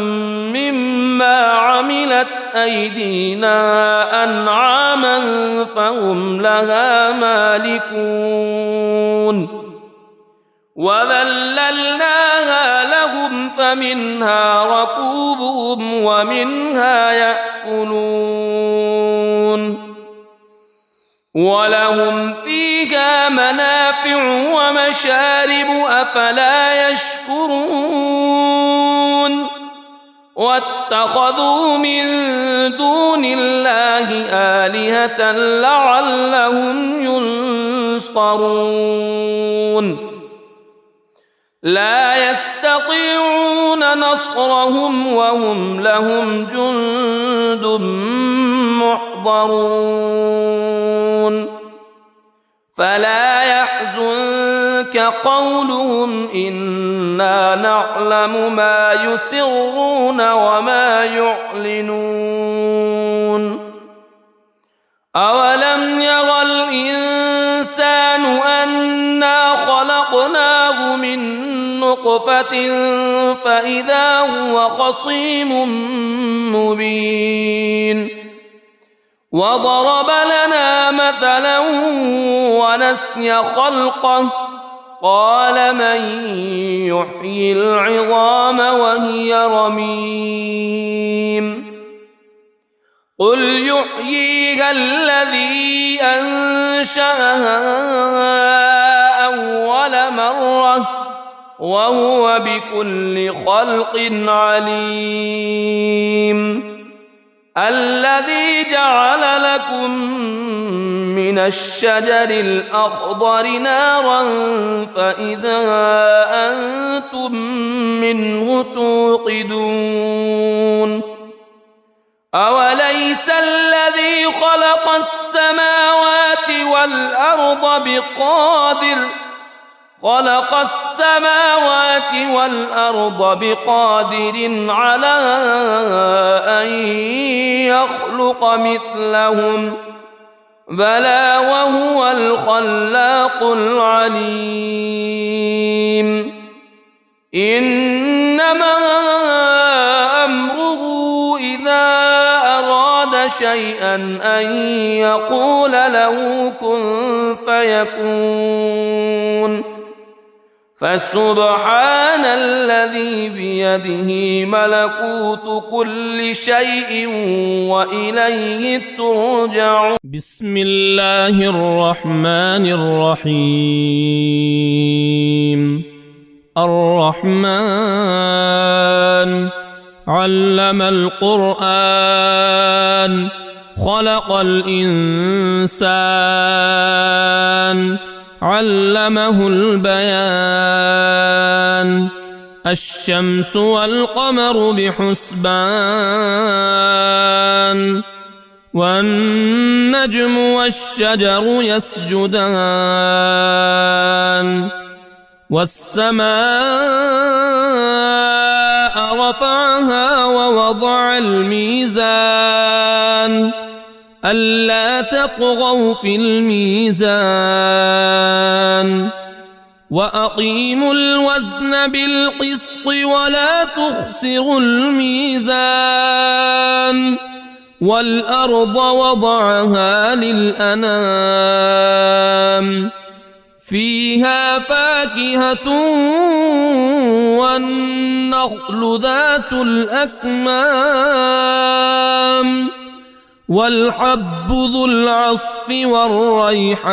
S1: مما عملت أيدينا أنعاما فهم لها مالكون وذللناها لهم فمنها ركوبهم ومنها يأكلون ولهم فيها منافع ومشارب أفلا يشكرون واتخذوا من دون الله آلهة لعلهم ينصرون لا يستطيعون نصرهم وهم لهم جند محضرون فلا يحزنك قولهم إنا نعلم ما يسرون وما يعلنون أولم ير الإنسان أنا خلقناه من نطفة فإذا هو خصيم مبين وضرب لنا مثلا ونسي خلقه قال من يحيي العظام وهي رميم قل يحييها الذي أنشأها أول مرة وهو بكل خلق عليم الذي جعل لكم من الشجر الأخضر نارا فإذا أنتم منه توقدون أوليس الذي خلق السماوات والأرض بقادر على أن يخلق مثلهم بلى وهو الخلاق العليم إنما أمره إذا أراد شيئا أن يقول له كن فيكون فسبحان الذي بيده ملكوت كل شيء وإليه ترجعون.
S2: بسم الله الرحمن الرحيم. الرحمن علم القرآن خلق الإنسان علمه البيان الشمس والقمر بحسبان والنجم والشجر يسجدان والسماء رفعها ووضع الميزان ألا تطغوا في الميزان وأقيموا الوزن بالقسط ولا تخسروا الميزان والأرض وضعها للأنام فيها فاكهة والنخل ذات الأكمام والحب ذو العصف والريحان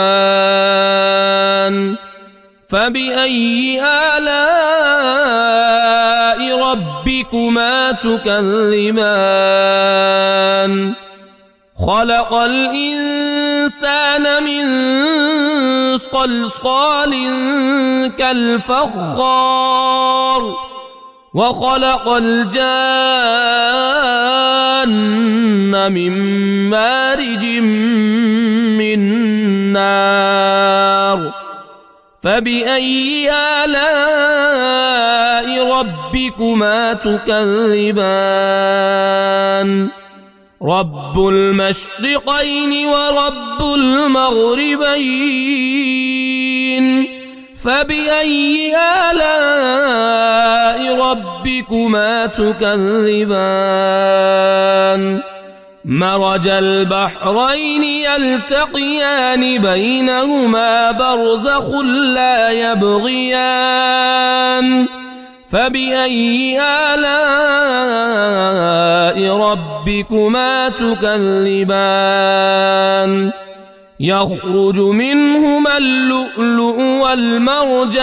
S2: فبأي آلاء ربكما تكذبان خلق الإنسان من صلصال كالفخار وخلق الجان من مارج من نار فبأي آلاء ربكما تكذبان رب المشرقين ورب المغربين فبأي آلاء ربكما تكذبان مرج البحرين يلتقيان بينهما برزخ لا يبغيان فبأي آلاء ربكما تكذبان يخرج منهما اللؤلؤ والمرجان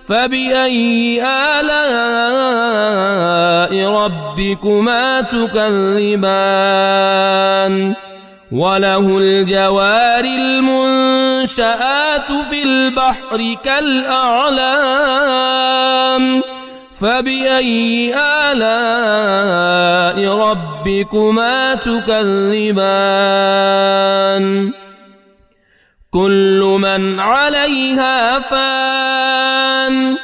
S2: فبأي آلاء ربكما تكذبان وله الجوار المنشآت في البحر كالأعلام فبأي آلاء ربكما تكذبان كل من عليها فان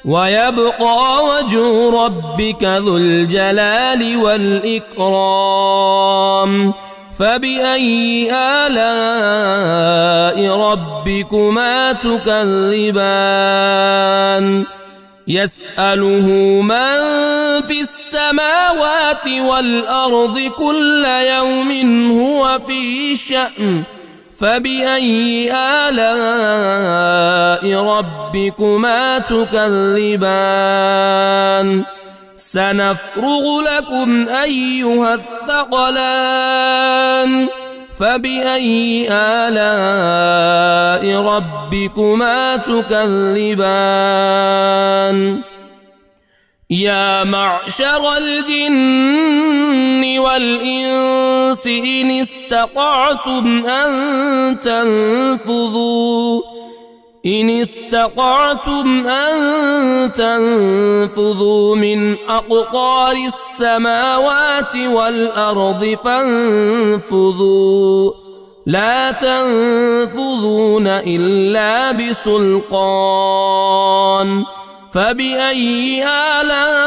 S2: ويبقى وجه ربك ذو الجلال والإكرام فبأي آلاء ربكما تكذبان يسأله من في السماوات والأرض كل يوم هو في شأن فبأي آلاء ربكما تكذبان سنفرغ لكم أيها الثقلان فبأي آلاء ربكما تكذبان يا معشر الجن والإنس إن استطعتم أن إن استطعتم أن تنفذوا من أقطار السماوات والأرض فانفذوا لا تنفذون إلا بسلطان فبأي آلاء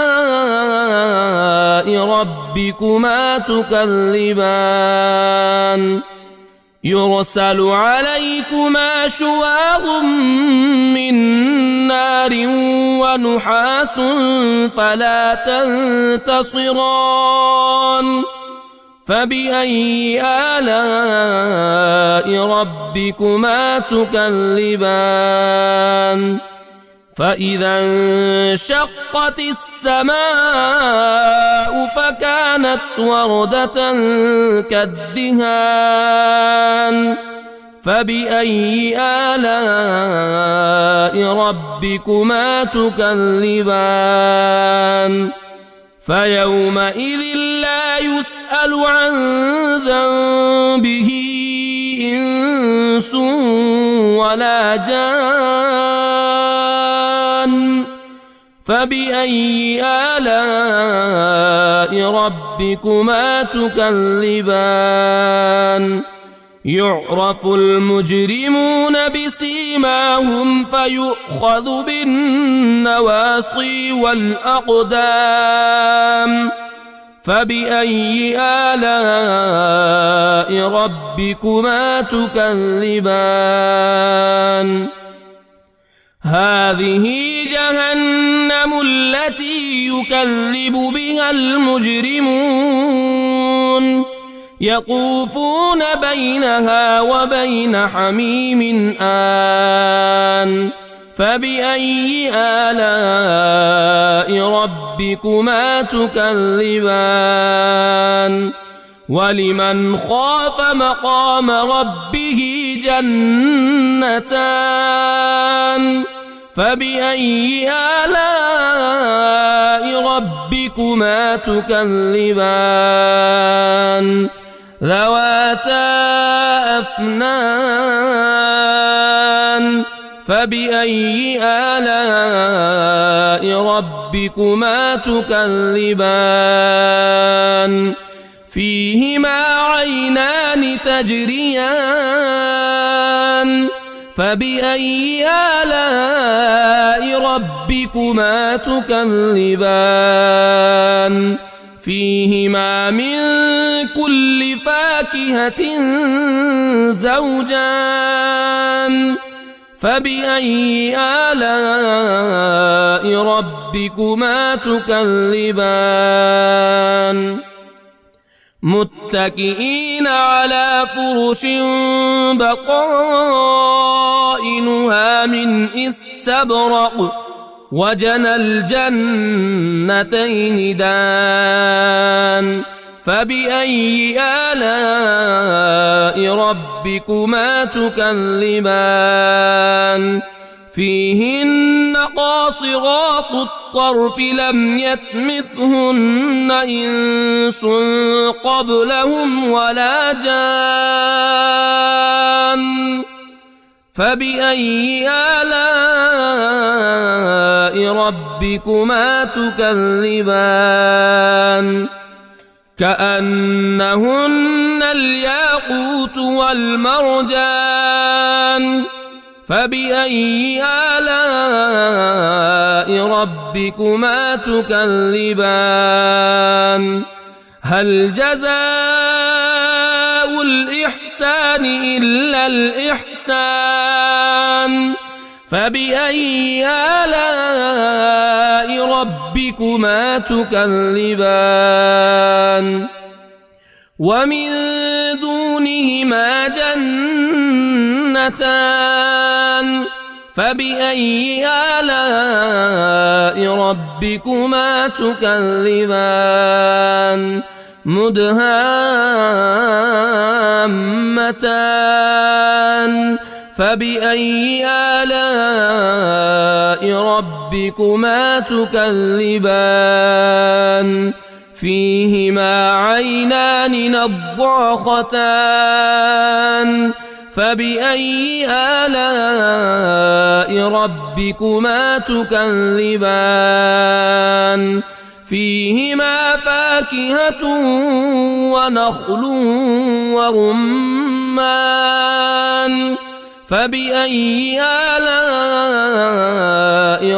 S2: ربكما تكذبان يرسل عليكما شواظ من نار ونحاس فلا تنتصران فبأي آلاء ربكما تكذبان فإذا انشقت السماء فكانت وردة كالدهان فبأي آلاء ربكما تكذبان فيومئذ لا يسأل عن ذنبه إنس ولا جان فبأي آلاء ربكما تكذبان يعرف المجرمون بسيماهم فيؤخذ بالنواصي والأقدام فبأي آلاء ربكما تكذبان هذه جهنم التي يكذب بها المجرمون يطوفون بينها وبين حميم آن فبأي آلاء ربكما تكذبان ولمن خاف مقام ربه جنتان فبأي آلاء ربكما تكذبان ذواتا أفنان فبأي آلاء ربكما تكذبان فيهما عينان تجريان فبأي آلاء ربكما تكذبان فيهما من كل فاكهة زوجان فبأي آلاء ربكما تكذبان متكئين على فرش بطائنها من استبرق وجنى الجنتين دان فبأي آلاء ربكما تكذبان فيهن قاصرات الطرف لم يطمثهن إنس قبلهم ولا جان فبأي آلاء ربكما تكذبان كأنهن الياقوت والمرجان فبأي آلاء ربكما تكذبان هل جزاء الإحسان إلا الإحسان فبأي آلاء ربكما تكذبان ومن دونهما جنتان فبأي آلاء ربكما تكذبان مدهامتان فبأي آلاء ربكما تكذبان فيهما عينان نضاختان فبأي آلاء ربكما تكذبان فيهما فاكهة ونخل ورمان فبأي آلاء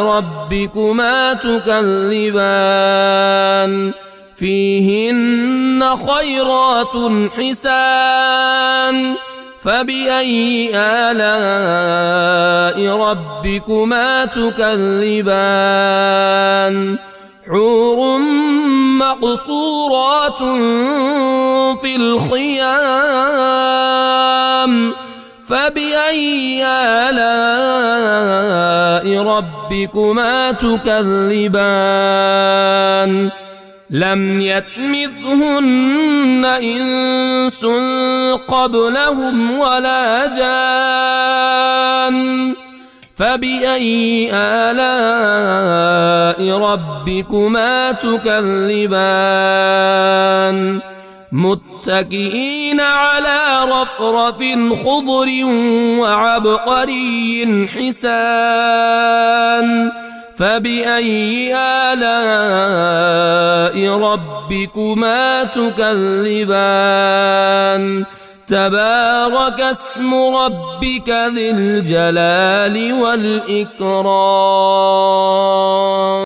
S2: ربكما تكذبان فيهن خيرات حسان فبأي آلاء ربكما تكذبان حور مقصورات في الخيام فبأي آلاء ربكما تكذبان لم يطمثهن إنس قبلهم ولا جان فبأي آلاء ربكما تكذبان متكئين على رفرف خضر وعبقري حسان فبأي آلاء ربكما تكذبان تبارك اسم ربك ذي الجلال والإكرام